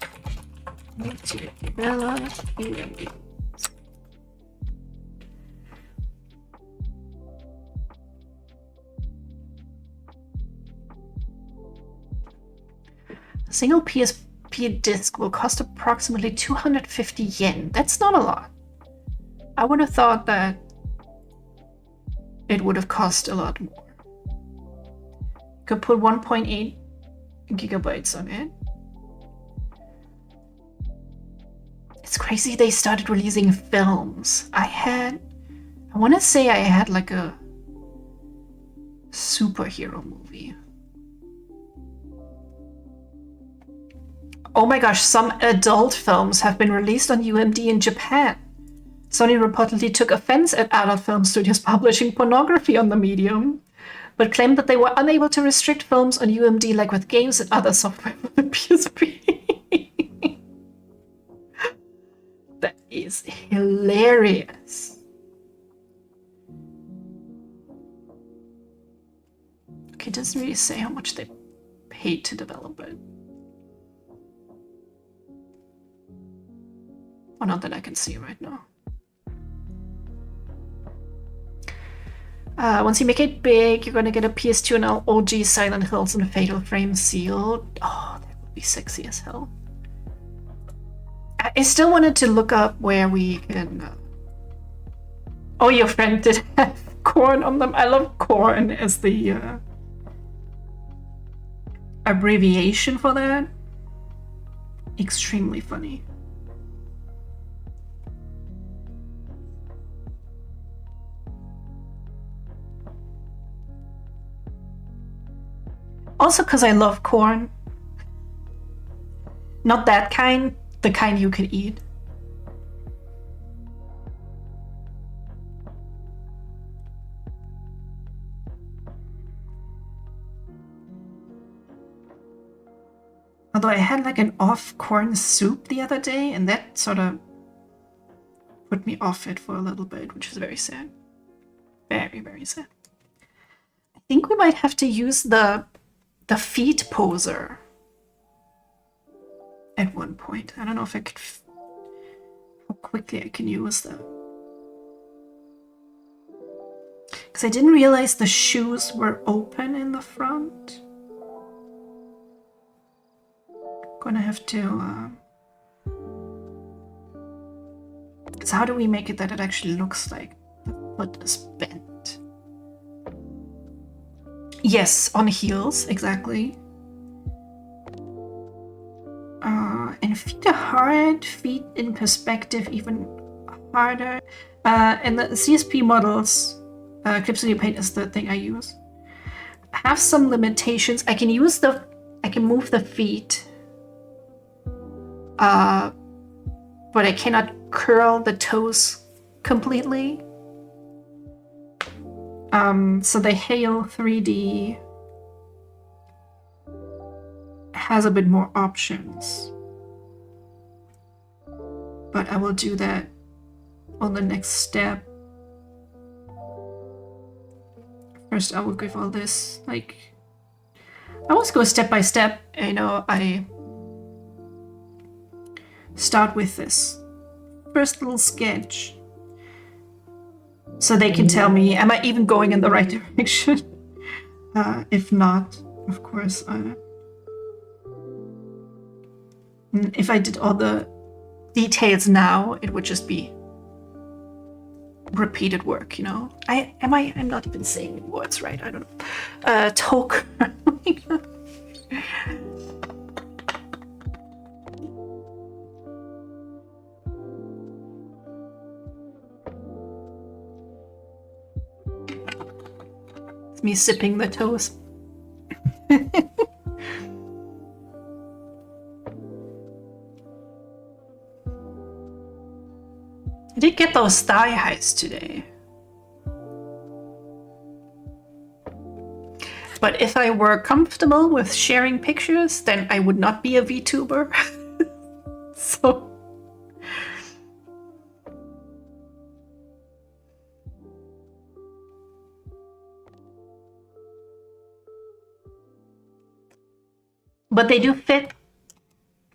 Mozzarella UMD? A single PSP disc will cost approximately 250 yen. That's not a lot. I would have thought that it would have cost a lot more. Could put 1.8 gigabytes on it. It's crazy they started releasing films. I want to say I had like a superhero movie. Oh my gosh, some adult films have been released on UMD in Japan. Sony reportedly took offense at adult film studios publishing pornography on the medium, but claimed that they were unable to restrict films on UMD like with games and other software for the PSP. That is hilarious. Okay, it doesn't really say how much they paid to develop it. Well, not that I can see right now. Once you make it big, you're gonna get a PS2 and OG Silent Hills and Fatal Frame sealed. Oh, that would be sexy as hell. I still wanted to look up where we can... Oh, your friend did have corn on them. I love corn as the abbreviation for that. Extremely funny. Also because I love corn. Not that kind, the kind you could eat. Although I had like an off corn soup the other day, and that sort of put me off it for a little bit, which is very sad. Very, very sad. I think we might have to use the feet poser at one point. I don't know if I could... how quickly I can use that. Because I didn't realize the shoes were open in the front. Gonna have to... So how do we make it that it actually looks like the foot is bent? Yes, on heels, exactly. And feet are hard, feet in perspective even harder. And the CSP models, Clips in Your Paint is the thing I use. Have some limitations. I can move the feet. But I cannot curl the toes completely. So the Hale 3D has a bit more options. But I will do that on the next step. course I will give all this, like, I always go step by step. You know, I start with this first little sketch so they can tell me, am I even going in the right direction? If not, of course, if I did all the details now, it would just be repeated work, you know. I'm not even saying words right, I don't know. Talk. It's me sipping the toast. I did get those thigh highs today. But if I were comfortable with sharing pictures, then I would not be a VTuber. So... But they do fit,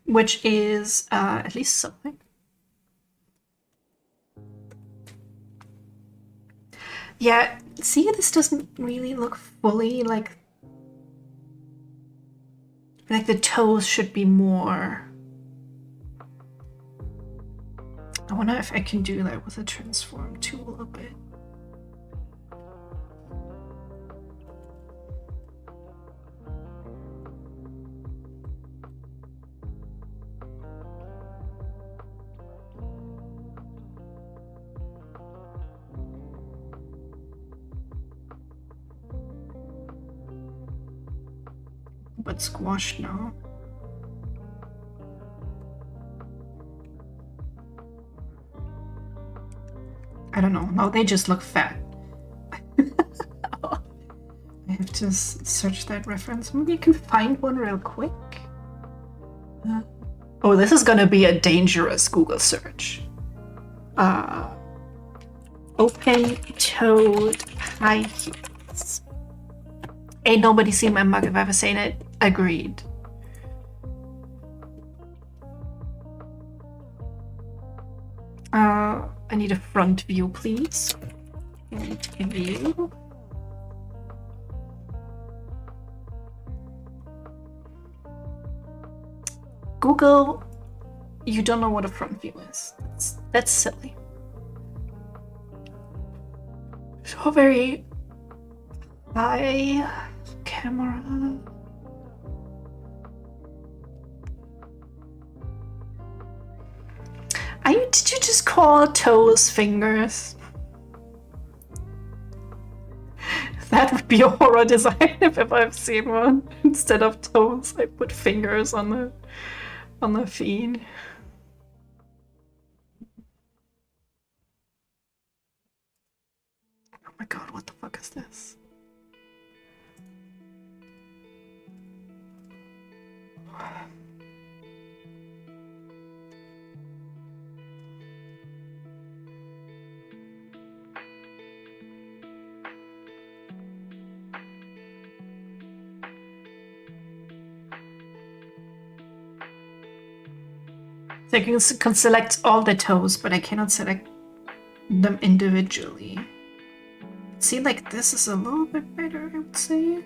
which is at least something. Yeah, see, this doesn't really look fully like the toes should be more. I wonder if I can do that with a transform tool a bit. But squashed now. I don't know. No, they just look fat. I have to search that reference. Maybe I can find one real quick. Oh, this is gonna be a dangerous Google search. Open-toed high heels. Ain't nobody seen my mug if I've ever seen it. Agreed. I need a front view, please. Front view. Google, you don't know what a front view is. That's silly. So very high camera. Did you just call toes fingers? That would be a horror design if ever I've seen one. Instead of toes, I put fingers on the feet. Oh my god, what the fuck is this? So I can select all the toes, but I cannot select them individually. See, like this is a little bit better, I would say.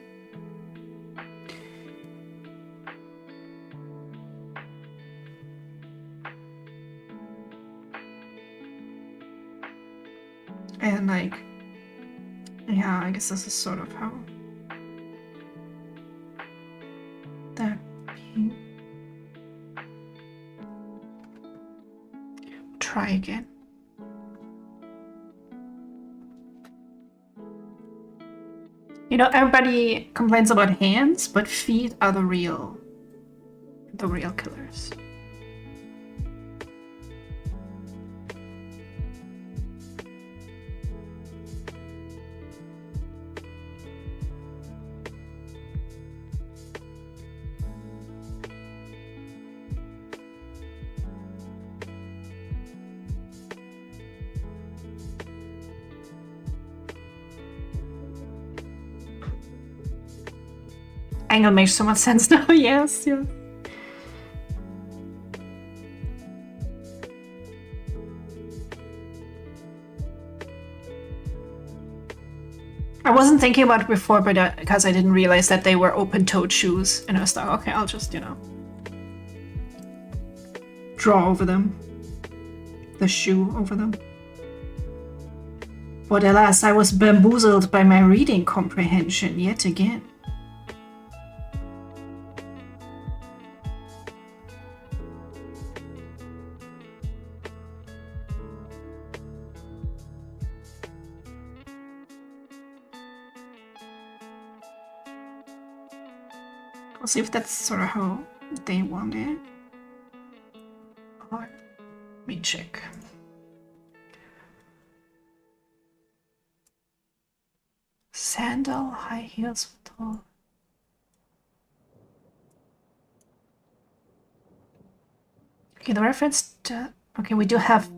And like, yeah, I guess this is sort of how that be. Try again. You know, everybody complains about hands, but feet are the real killers. angle makes so much sense now. Yes, yeah. I wasn't thinking about it before, but because I didn't realize that they were open-toed shoes, and I was like, okay, I'll just, you know, draw over them. The shoe over them. But alas, I was bamboozled by my reading comprehension yet again. We'll see if that's sort of how they want it. Or, let me check. Sandal, high heels, tall. Okay, the reference to... Okay, we do have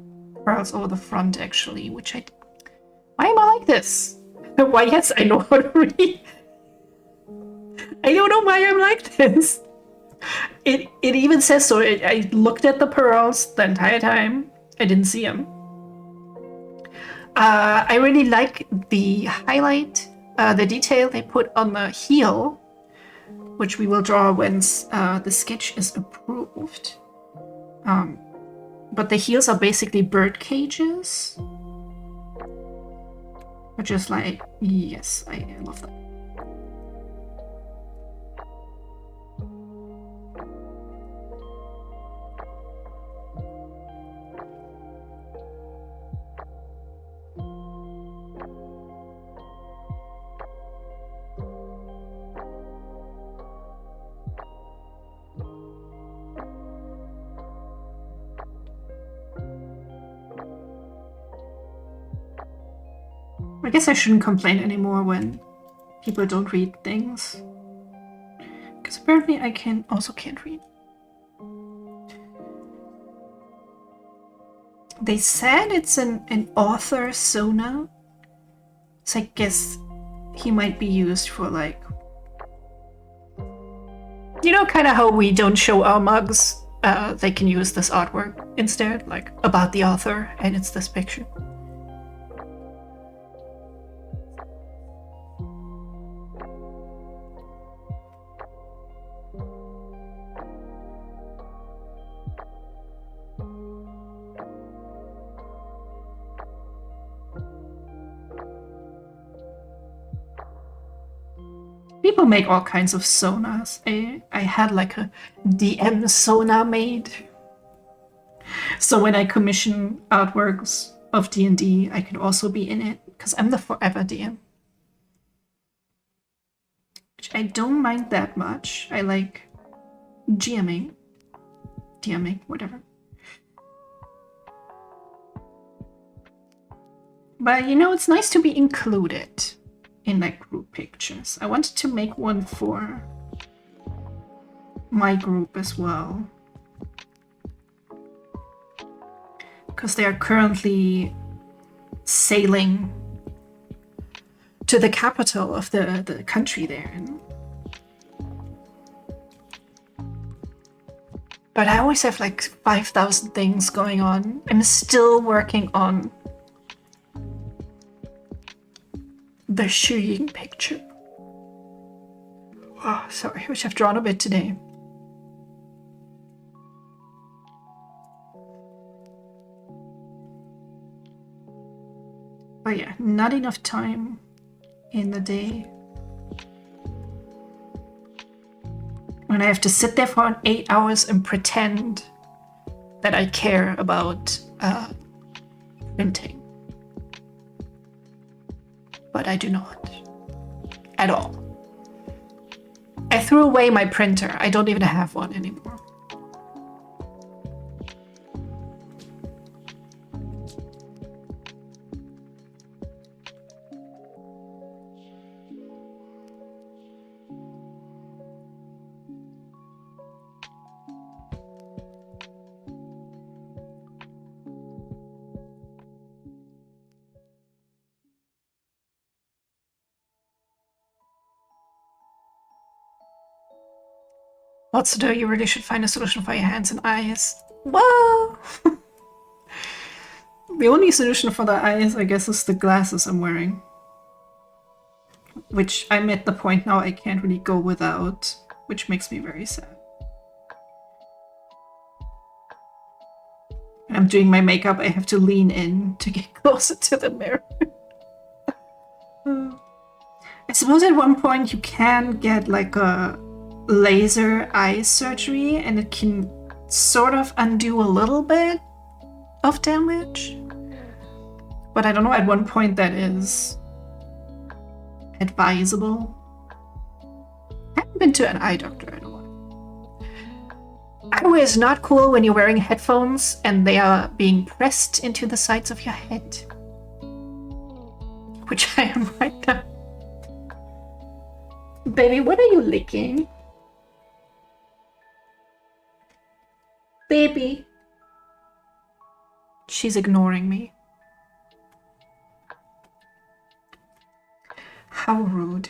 pearls over the front, actually, which I... Why am I like this? Why, yes, I know how to read. I don't know why I'm like this. It even says so. I looked at the pearls the entire time. I didn't see them. I really like the highlight, the detail they put on the heel, which we will draw once the sketch is approved. But the heels are basically bird cages. Which is like, yes, I love that. I guess I shouldn't complain anymore when people don't read things. Because apparently I also can't read. They said it's an author Sona. So I guess he might be used for like... You know, kind of how we don't show our mugs. They can use this artwork instead, like about the author, and it's this picture. People make all kinds of sonas. I had like a DM sona made. So when I commission artworks of D&D, I could also be in it, because I'm the forever DM. Which I don't mind that much. I like GMing. DMing, whatever. But you know, it's nice to be included in like group pictures. I wanted to make one for my group as well, because they are currently sailing to the capital of the country there. But I always have like 5,000 things going on. I'm still working on the Shuying picture. Oh, sorry, which I've drawn a bit today. But yeah, not enough time in the day. When I have to sit there for 8 hours and pretend that I care about printing. But I do not. At all. I threw away my printer. I don't even have one anymore. What's to do? You really should find a solution for your hands and eyes. Well, the only solution for the eyes, I guess, is the glasses I'm wearing. Which I'm at the point now I can't really go without, which makes me very sad. When I'm doing my makeup, I have to lean in to get closer to the mirror. I suppose at one point you can get like a laser eye surgery and it can sort of undo a little bit of damage. But I don't know at what point that is advisable. I haven't been to an eye doctor in a while. Eyewear is not cool when you're wearing headphones and they are being pressed into the sides of your head. Which I am right now. Baby, what are you licking? Baby. She's ignoring me. How rude.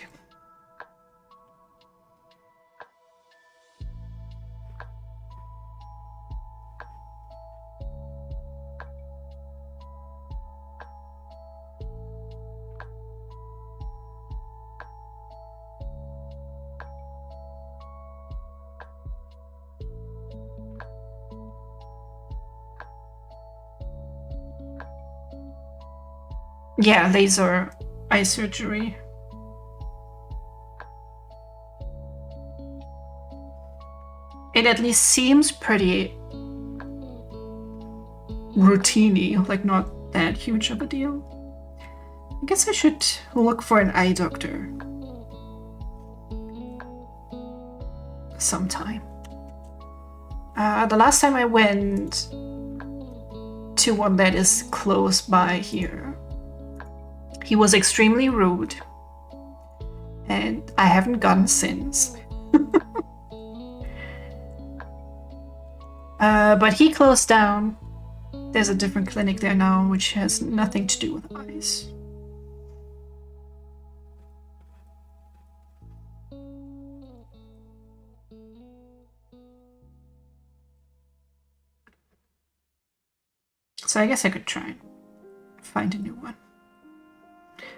Yeah, laser eye surgery. It at least seems pretty routine-y, like not that huge of a deal. I guess I should look for an eye doctor sometime. The last time I went to one that is close by here, he was extremely rude, and I haven't gone since. But he closed down. There's a different clinic there now, which has nothing to do with eyes. So I guess I could try and find a new one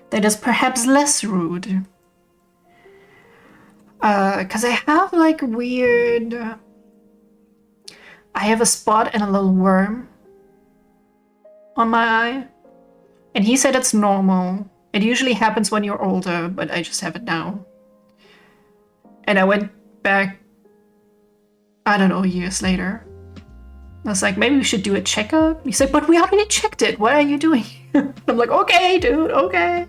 that is perhaps less rude. Because I have like weird... I have a spot and a little worm on my eye. And he said it's normal. It usually happens when you're older, but I just have it now. And I went back, I don't know, years later. I was like, maybe we should do a checkup. He's like, but we already checked it. What are you doing? I'm like, okay, dude, okay.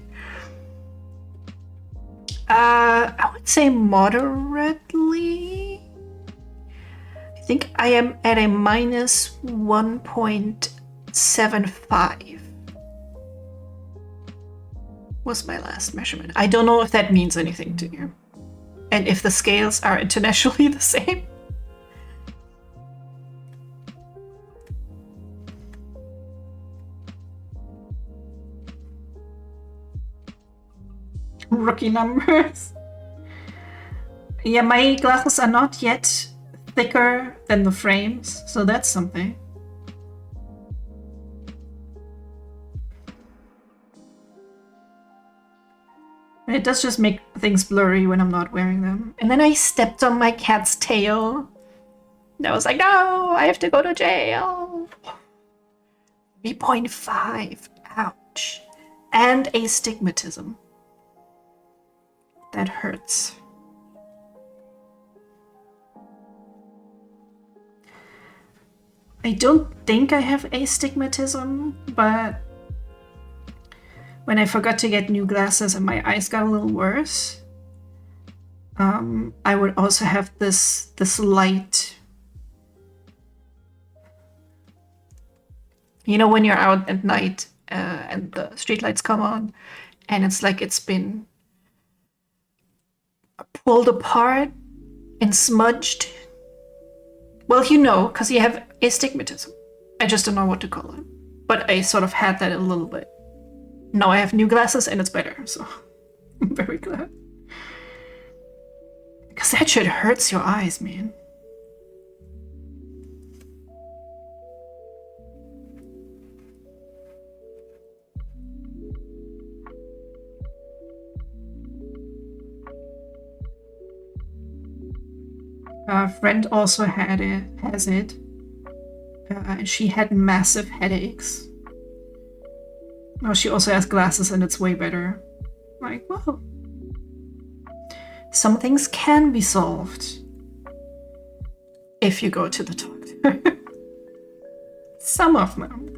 I would say moderately. I think I am at a minus 1.75. Was my last measurement. I don't know if that means anything to you. And if the scales are internationally the same. Rookie numbers. Yeah, my glasses are not yet thicker than the frames, so that's something. It does just make things blurry when I'm not wearing them. And then I stepped on my cat's tail. And I was like, no, I have to go to jail. 3.5. Ouch. And astigmatism. That hurts. I don't think I have astigmatism, but when I forgot to get new glasses and my eyes got a little worse, I would also have this light. You know, when you're out at night and the streetlights come on, and it's like it's been pulled apart and smudged. Well, you know, because you have astigmatism. I just don't know what to call it. But I sort of had that a little bit. Now I have new glasses and it's better, so I'm very glad. Because that shit hurts your eyes, man. A friend also has it. And she had massive headaches. Oh, she also has glasses and it's way better. Like, well, some things can be solved if you go to the doctor. Some of them.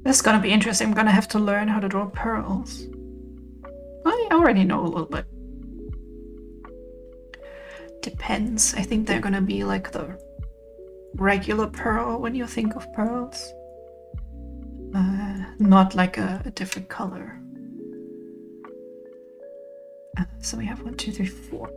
This is gonna be interesting. I'm gonna have to learn how to draw pearls. I already know a little bit. Depends. I think they're gonna be like the regular pearl when you think of pearls. Not like a different color. So we have 1, 2, 3, 4.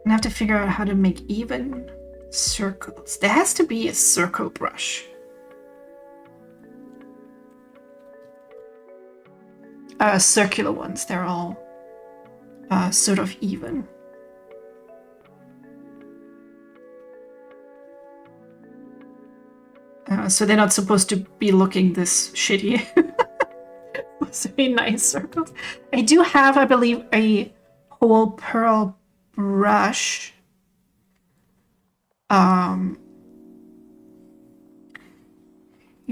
I have to figure out how to make even circles. There has to be a circle brush. Circular ones, they're all sort of even. So they're not supposed to be looking this shitty. Supposed to be nice circles. I do have, I believe, a whole pearl brush. You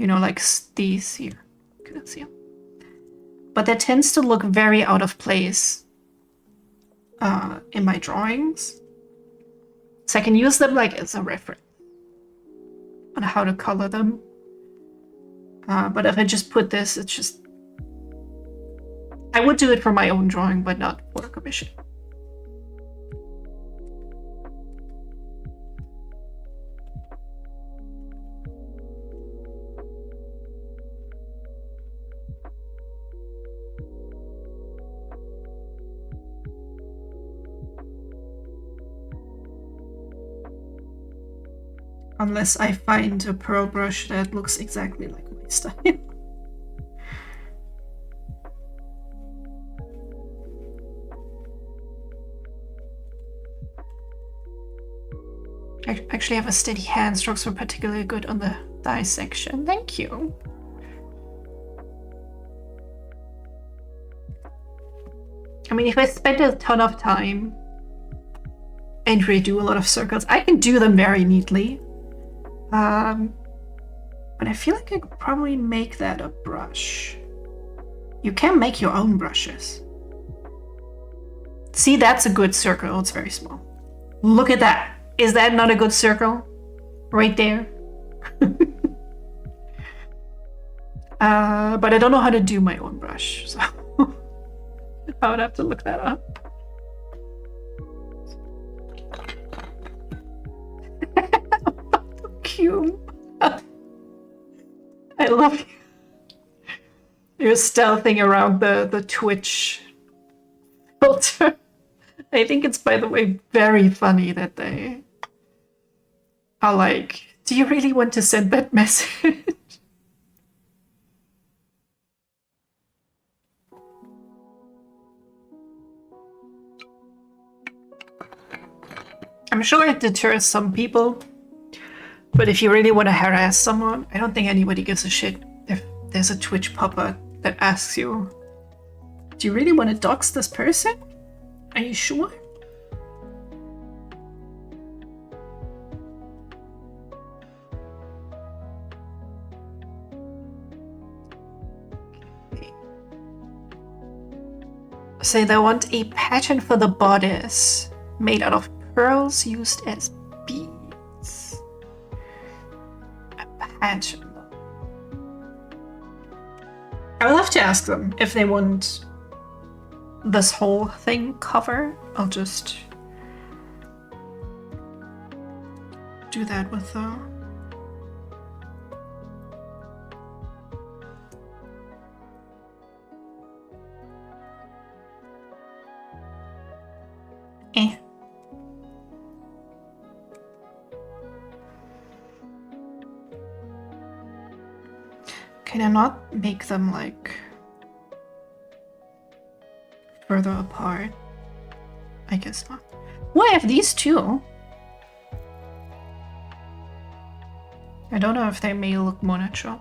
know, like these here. You can see them. But that tends to look very out of place in my drawings. So I can use them like as a reference on how to color them. But if I just put this, it's just... I would do it for my own drawing, but not for a commission. Unless I find a pearl brush that looks exactly like my style. I actually have a steady hand. Strokes were particularly good on the dissection. Thank you. I mean, if I spend a ton of time and redo a lot of circles, I can do them very neatly. But I feel like I could probably make that a brush. You can make your own brushes. See, that's a good circle. It's very small. Look at that. Is that not a good circle? Right there. But I don't know how to do my own brush, so I would have to look that up. Cute. I love you. You're stealthing around the Twitch filter. I think it's, by the way, very funny that they are like, do you really want to send that message? I'm sure it deters some people, but if you really want to harass someone, I don't think anybody gives a shit if there's a Twitch pop-up that asks you, do you really want to dox this person? Are you sure? Say they want a pattern for the bodice made out of pearls used as beads. A pattern. I would love to ask them if they want this whole thing covered. I'll just do that with the... Can I not make them like further apart? I guess not. Well, I have these two. I don't know if they may look more natural.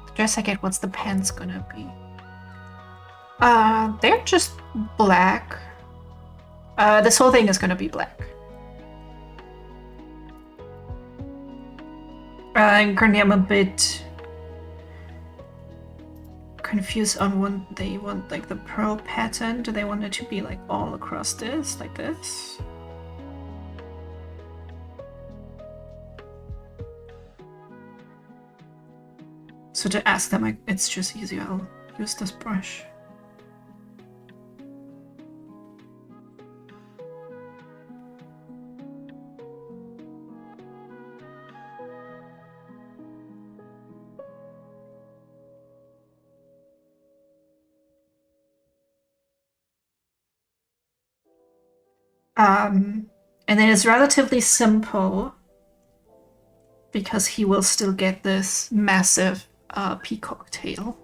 The dress I get, what's the pants gonna be? They're just black. This whole thing is gonna be black. Currently I'm a bit confused on what they want, like the pearl pattern. Do they want it to be like all across this, like this? So to ask them, it's just easier. I'll use this brush. And then it's relatively simple because he will still get this massive peacock tail.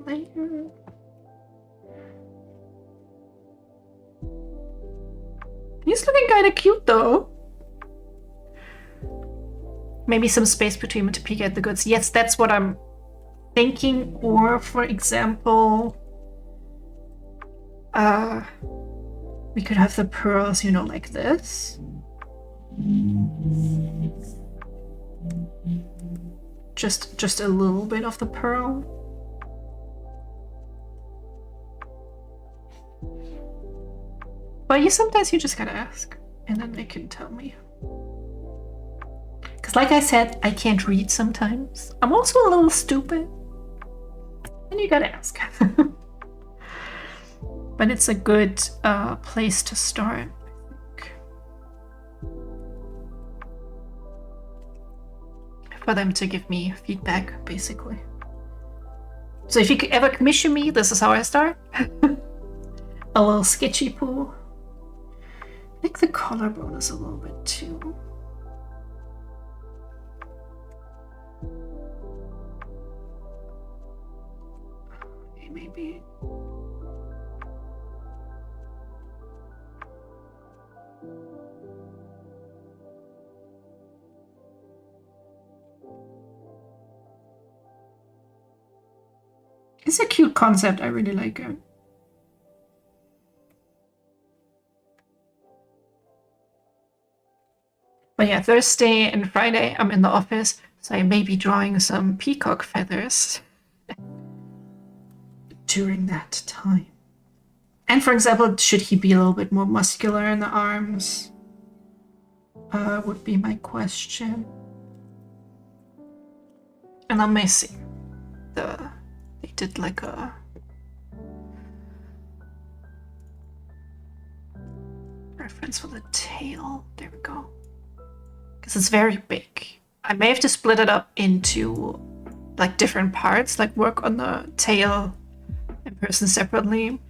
Later. He's looking kind of cute though. Maybe some space between him to peek at the goods. Yes, that's what I'm thinking. Or, for example, we could have the pearls, you know, like this. Just a little bit of the pearl. But sometimes you just gotta ask, and then they can tell me. Because like I said, I can't read sometimes. I'm also a little stupid. And you gotta ask. But it's a good place to start, I think. For them to give me feedback, basically. So if you could ever commission me, this is how I start. A little sketchy poo. I think the collarbone is a little bit too. Okay, maybe. It's a cute concept. I really like it. But yeah, Thursday and Friday I'm in the office, so I may be drawing some peacock feathers during that time. And for example, should he be a little bit more muscular in the arms? Would be my question. And I'm missing they did like a reference for the tail. There we go. Because it's very big. I may have to split it up into like different parts, like work on the tail in person separately.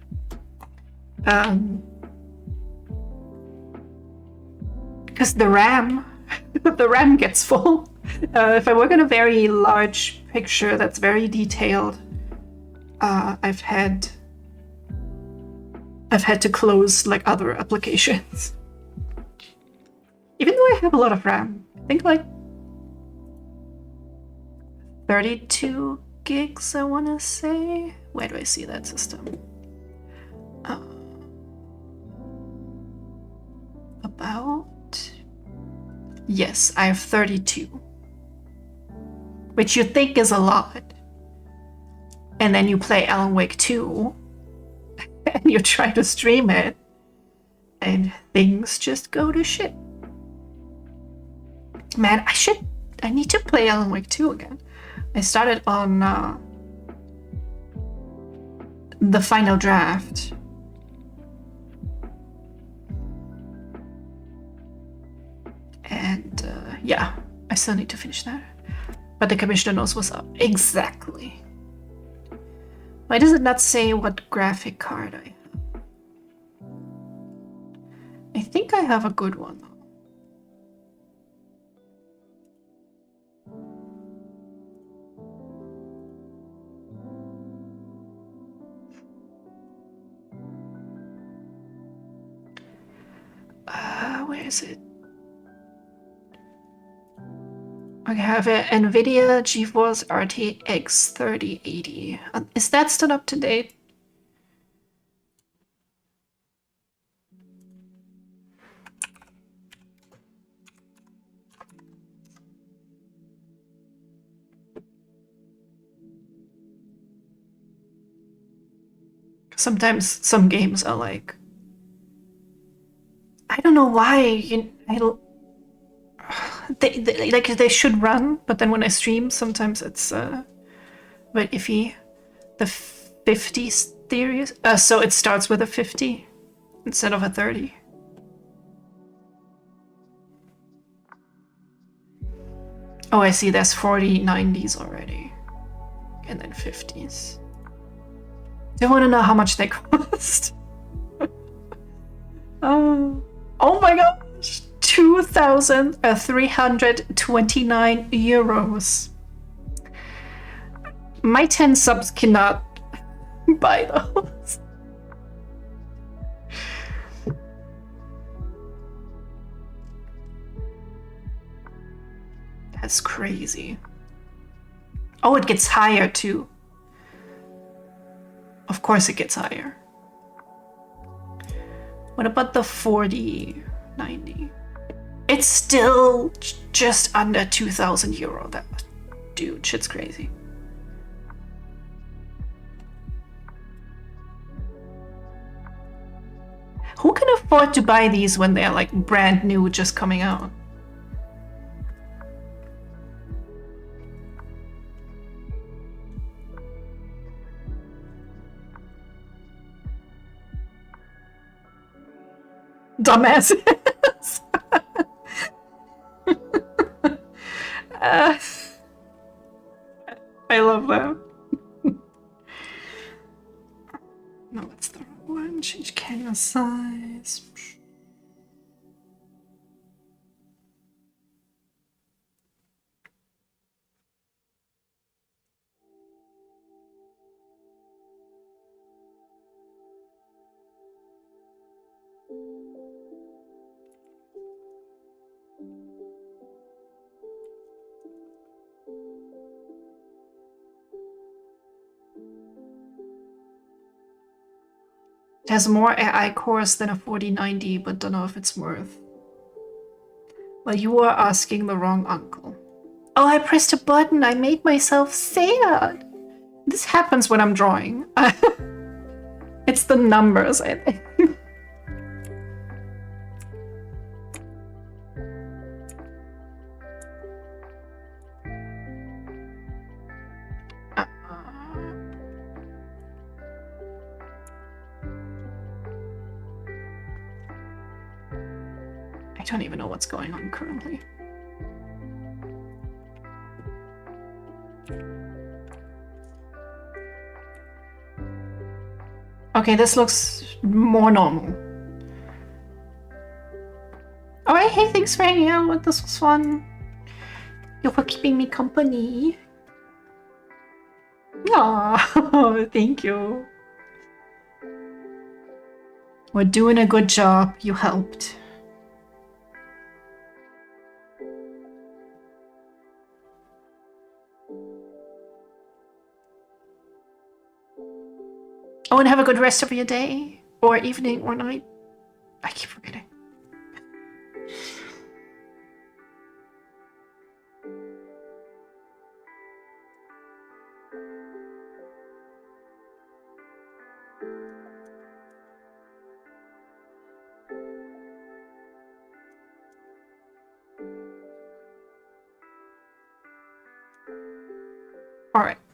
Because the RAM gets full. If I work on a very large picture that's very detailed, I've had to close like other applications. Even though I have a lot of RAM, I think like 32 gigs, I want to say. Where do I see that system? About... Yes, I have 32. which you think is a lot. And then you play Alan Wake 2 and you try to stream it and things just go to shit. Man, I need to play Alan Wake 2 again. I started on the final draft. And yeah, I still need to finish that. But the commissioner knows what's up. Exactly. Why does it not say what graphic card I have? I think I have a good one though. Where is it? I have an NVIDIA GeForce RTX 3080. Is that still up to date? Sometimes some games are like, I don't know why they should run, but then when I stream, sometimes it's a bit iffy. The 50 series, so it starts with a 50 instead of a 30. Oh, I see. There's 40 90s already, and then 50s. Do you want to know how much they cost? Oh my gosh, 2,329 euros. My 10 subs cannot buy those. That's crazy. Oh, it gets higher too. Of course it gets higher. What about the 4090? It's still just under 2,000 euro. That dude, shit's crazy. Who can afford to buy these when they're like brand new, just coming out? Dumbasses. I love that. No, that's the wrong one. Change camera size. It has more AI cores than a 4090, but don't know if it's worth. Well, you are asking the wrong uncle. Oh, I pressed a button. I made myself sad. This happens when I'm drawing. It's the numbers, I think. I don't even know what's going on currently. Okay, this looks more normal. Alright, hey, thanks for hanging out. This was fun. You're for keeping me company. Aww, thank you. We're doing a good job. You helped. Oh, and have a good rest of your day, or evening, or night. I keep forgetting.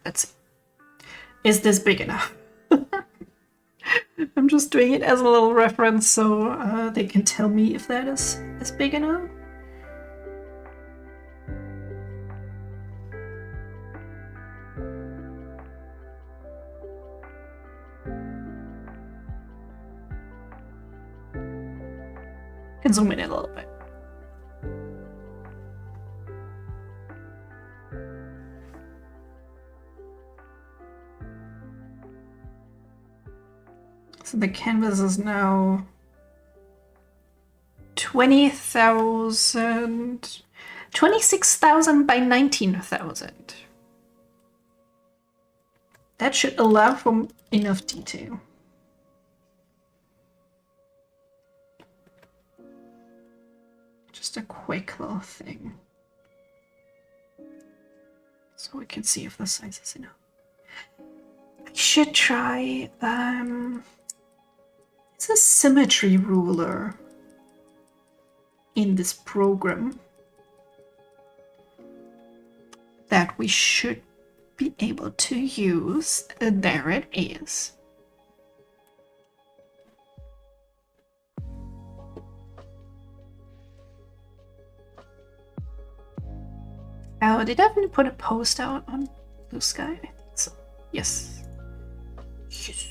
let's see. Is this big enough? I'm just doing it as a little reference so they can tell me if that is big enough. Can zoom in a little bit. So the canvas is now 20,000, 26,000 by 19,000. That should allow for enough detail. Just a quick little thing. So we can see if the size is enough. I should try, it's a symmetry ruler in this program that we should be able to use. There it is. Oh, did I even put a post out on Blue Sky? I think so. Yes. Yes.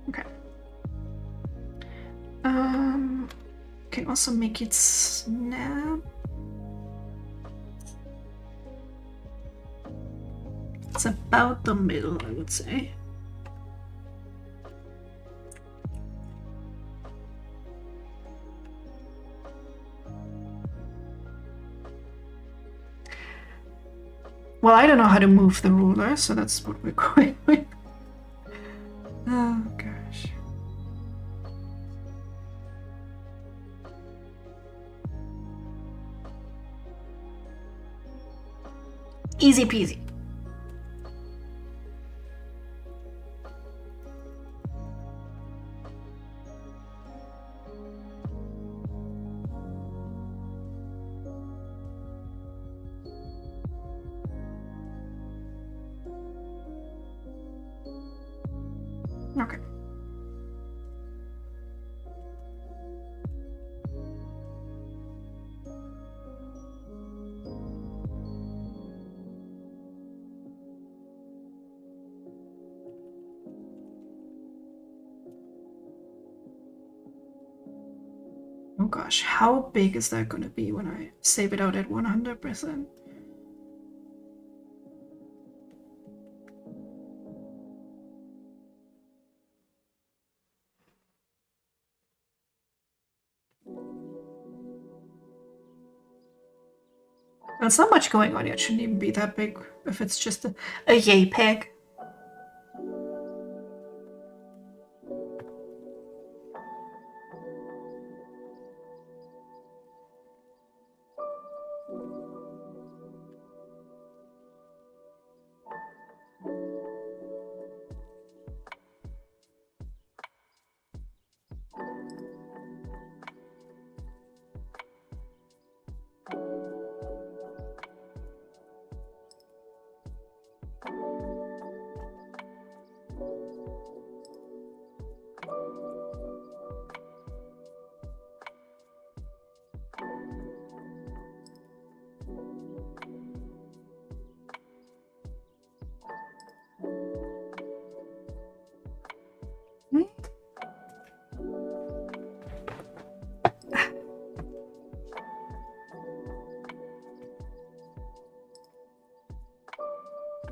Okay. Can also make it snap. It's about the middle, I would say. Well, I don't know how to move the ruler, so that's what we're going with. Oh, gosh. Easy peasy. Okay. Oh gosh, how big is that going to be when I save it out at 100%? There's not much going on yet. It shouldn't even be that big if it's just a JPEG.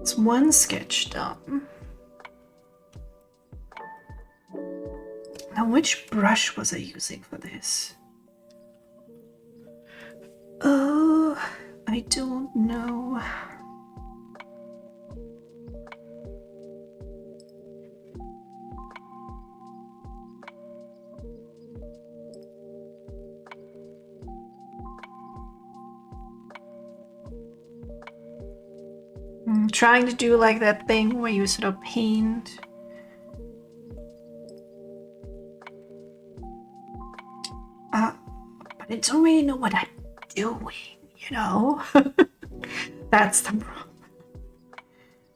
It's one sketch done. Now, which brush was I using for this? Oh, I don't know. I'm trying to do like that thing where you sort of paint. But I don't really know what I'm doing, you know? That's the problem.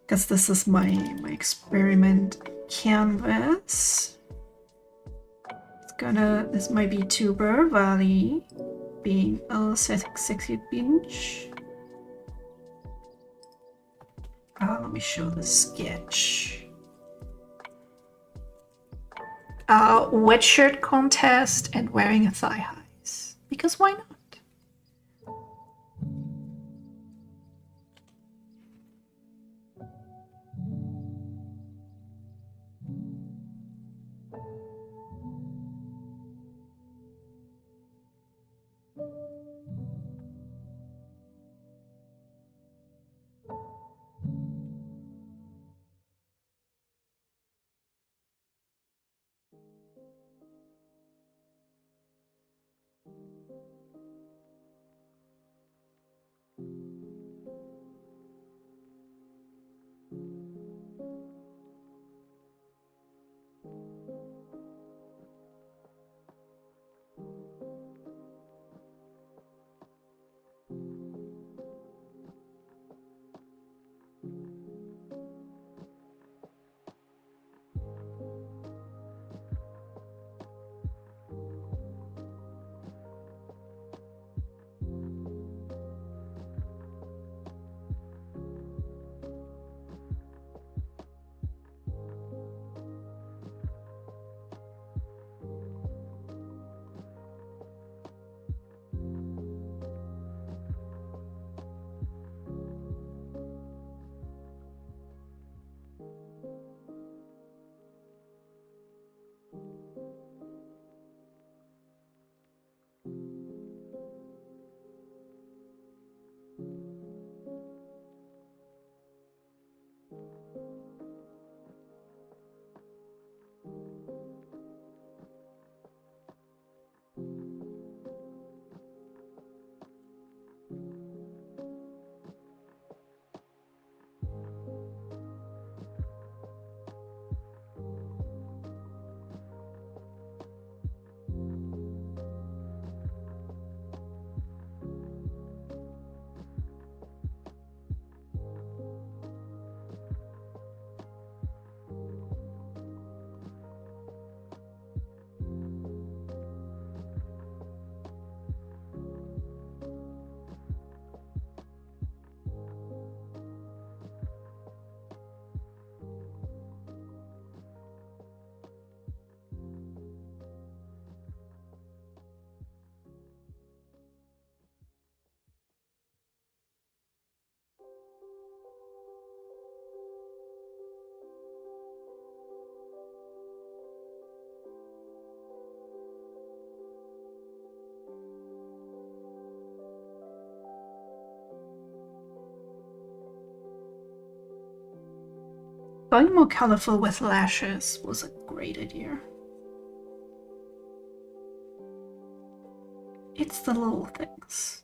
Because this is my experiment canvas. This might be Tuber Valley being a 60 inch. Let me show the sketch. Wet shirt contest and wearing a thigh highs. Because why not? Going more colorful with lashes was a great idea. It's the little things.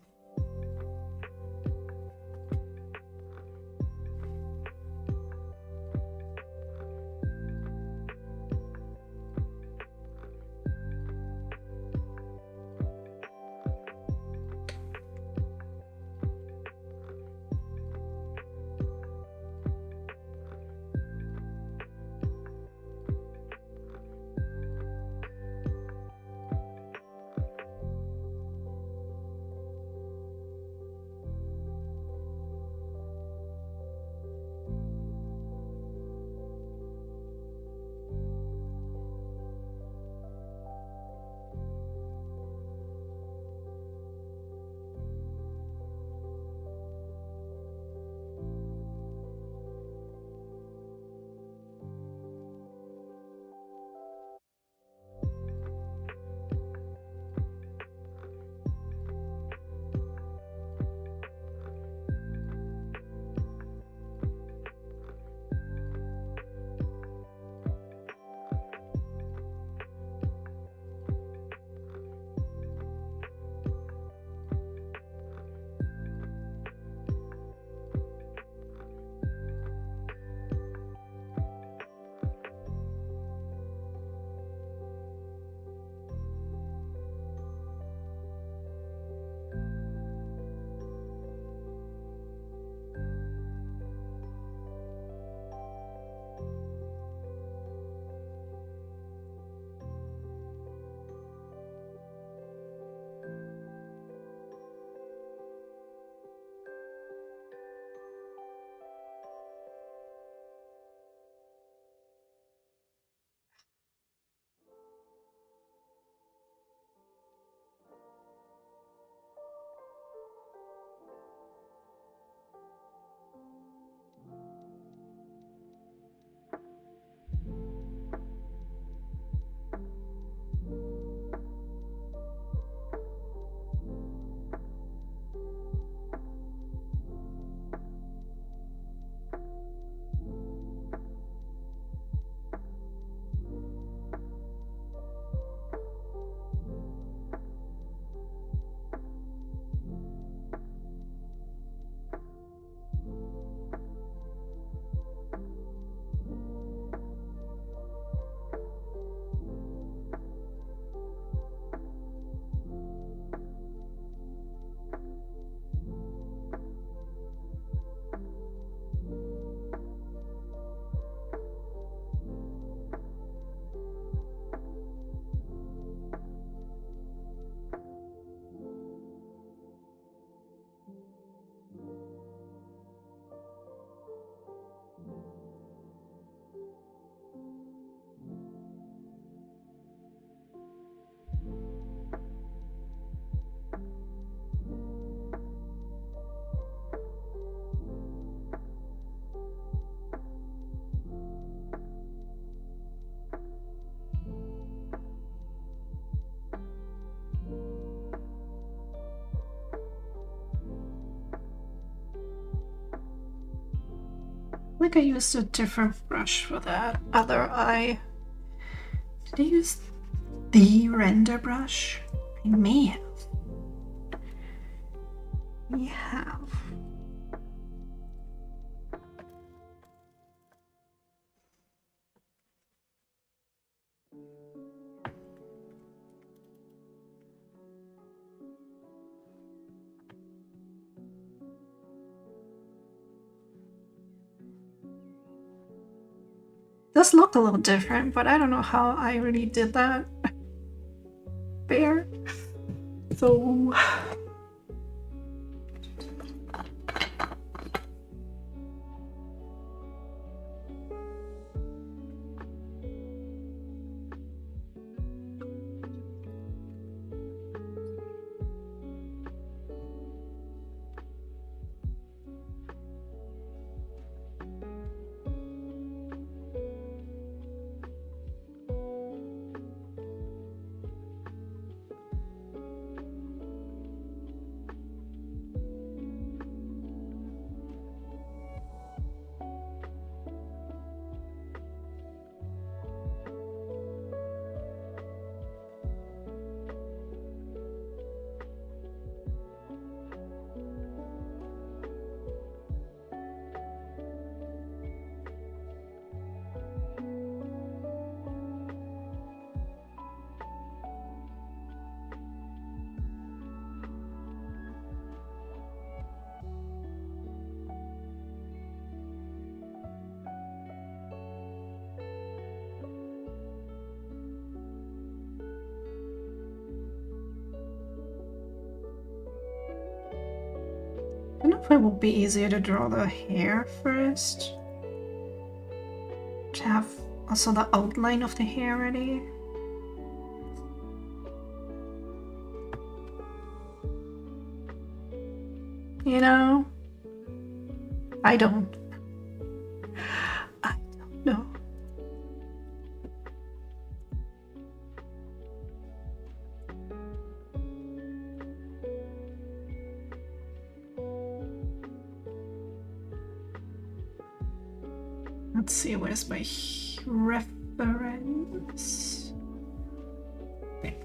Like I used a different brush for that other eye. Did I use the render brush? I may have. We have. Does look a little different, but I don't know how I really did that. There. So I don't know if it will be easier to draw the hair first. To have also the outline of the hair ready. You know? I don't know. Let's see, where's my reference? Okay.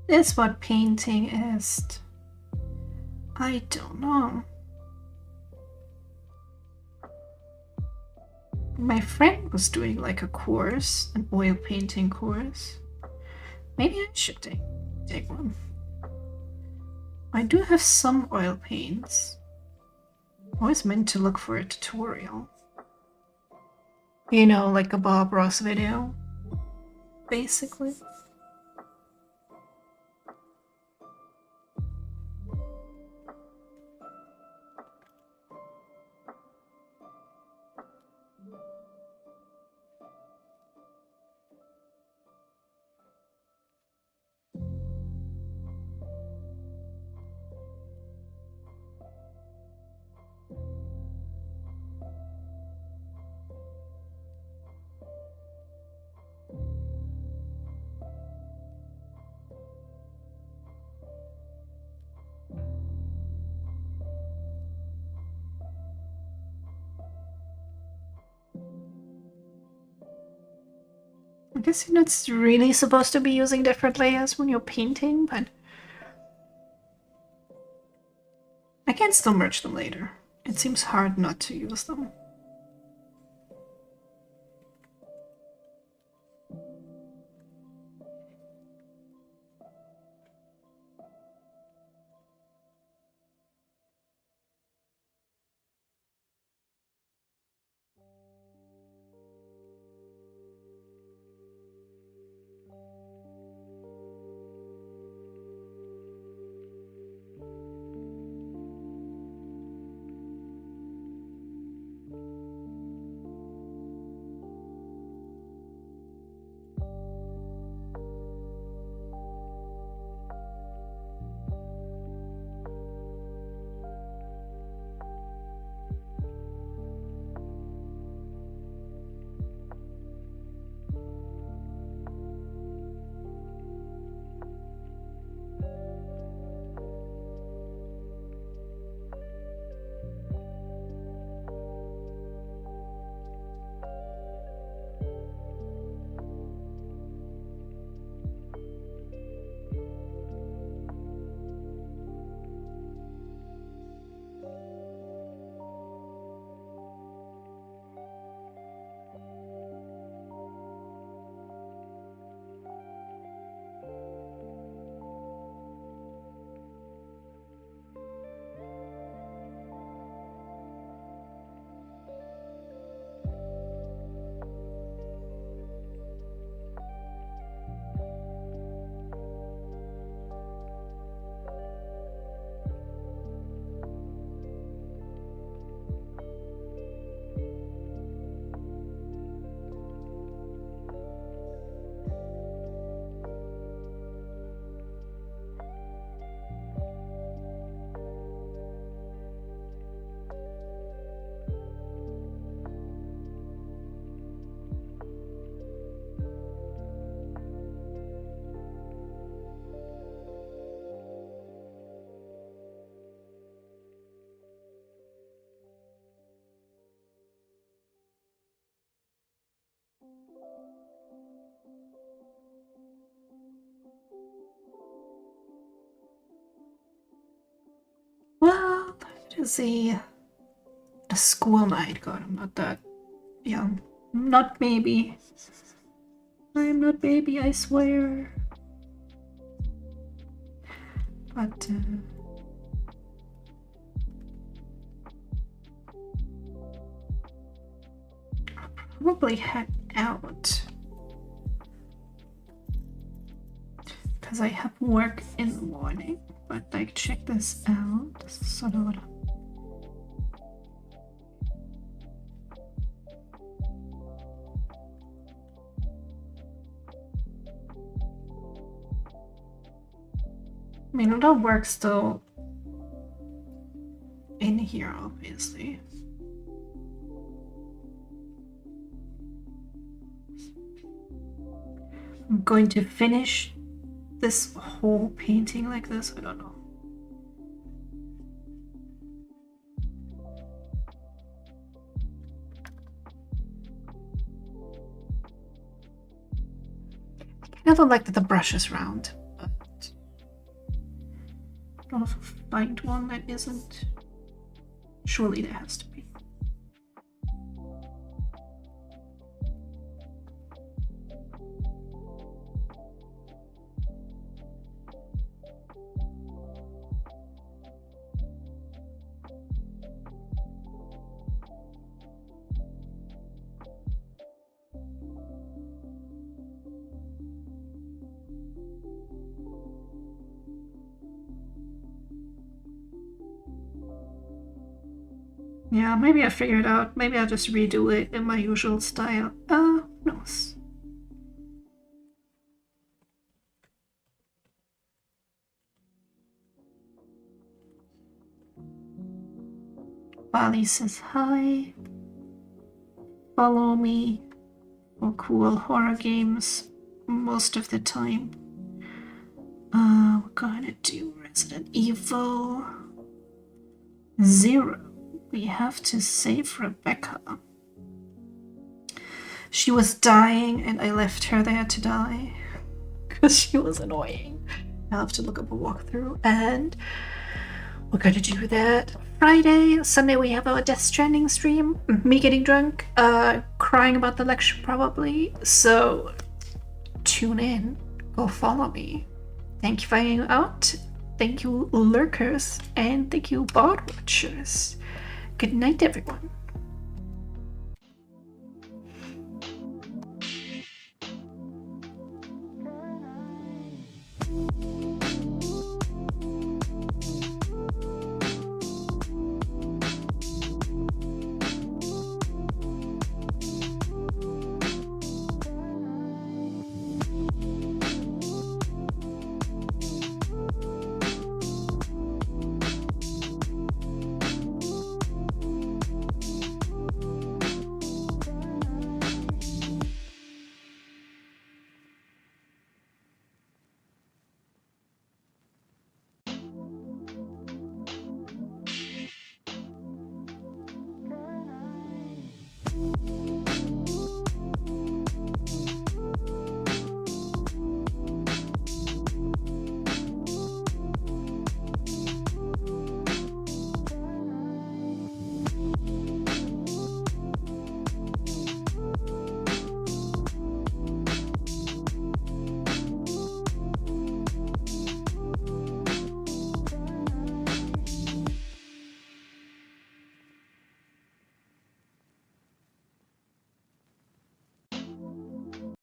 That's what painting is. I don't know. My friend was doing like a course, an oil painting course. Maybe I should take one. I do have some oil paints. Always meant to look for a tutorial. You know, like a Bob Ross video, basically. I guess you're not really supposed to be using different layers when you're painting, but I can still merge them later It seems hard not to use them. Well, it is a school night. God, I'm not that young. I'm not baby. I am not baby, I swear. But, I'll probably head out. Because I have work in the morning. But, like, check this out. This is sort of what I mean, it'll work still in here, obviously. I'm going to finish this whole painting like this. I don't know. I kind of like that the brush is round. I don't know if I'll find one that isn't. Surely there has to be. Yeah, maybe I figured out. Maybe I'll just redo it in my usual style. Who knows? Bali says hi. Follow me for cool horror games most of the time. We're gonna do Resident Evil 0. We have to save Rebecca. She was dying and I left her there to die because she was annoying. I'll have to look up a walkthrough. And we're gonna do that Friday. Sunday we have our Death Stranding stream. Me getting drunk, crying about the lecture probably. So tune in, go follow me. Thank you for hanging out. Thank you lurkers, and thank you bot watchers. Good night, everyone.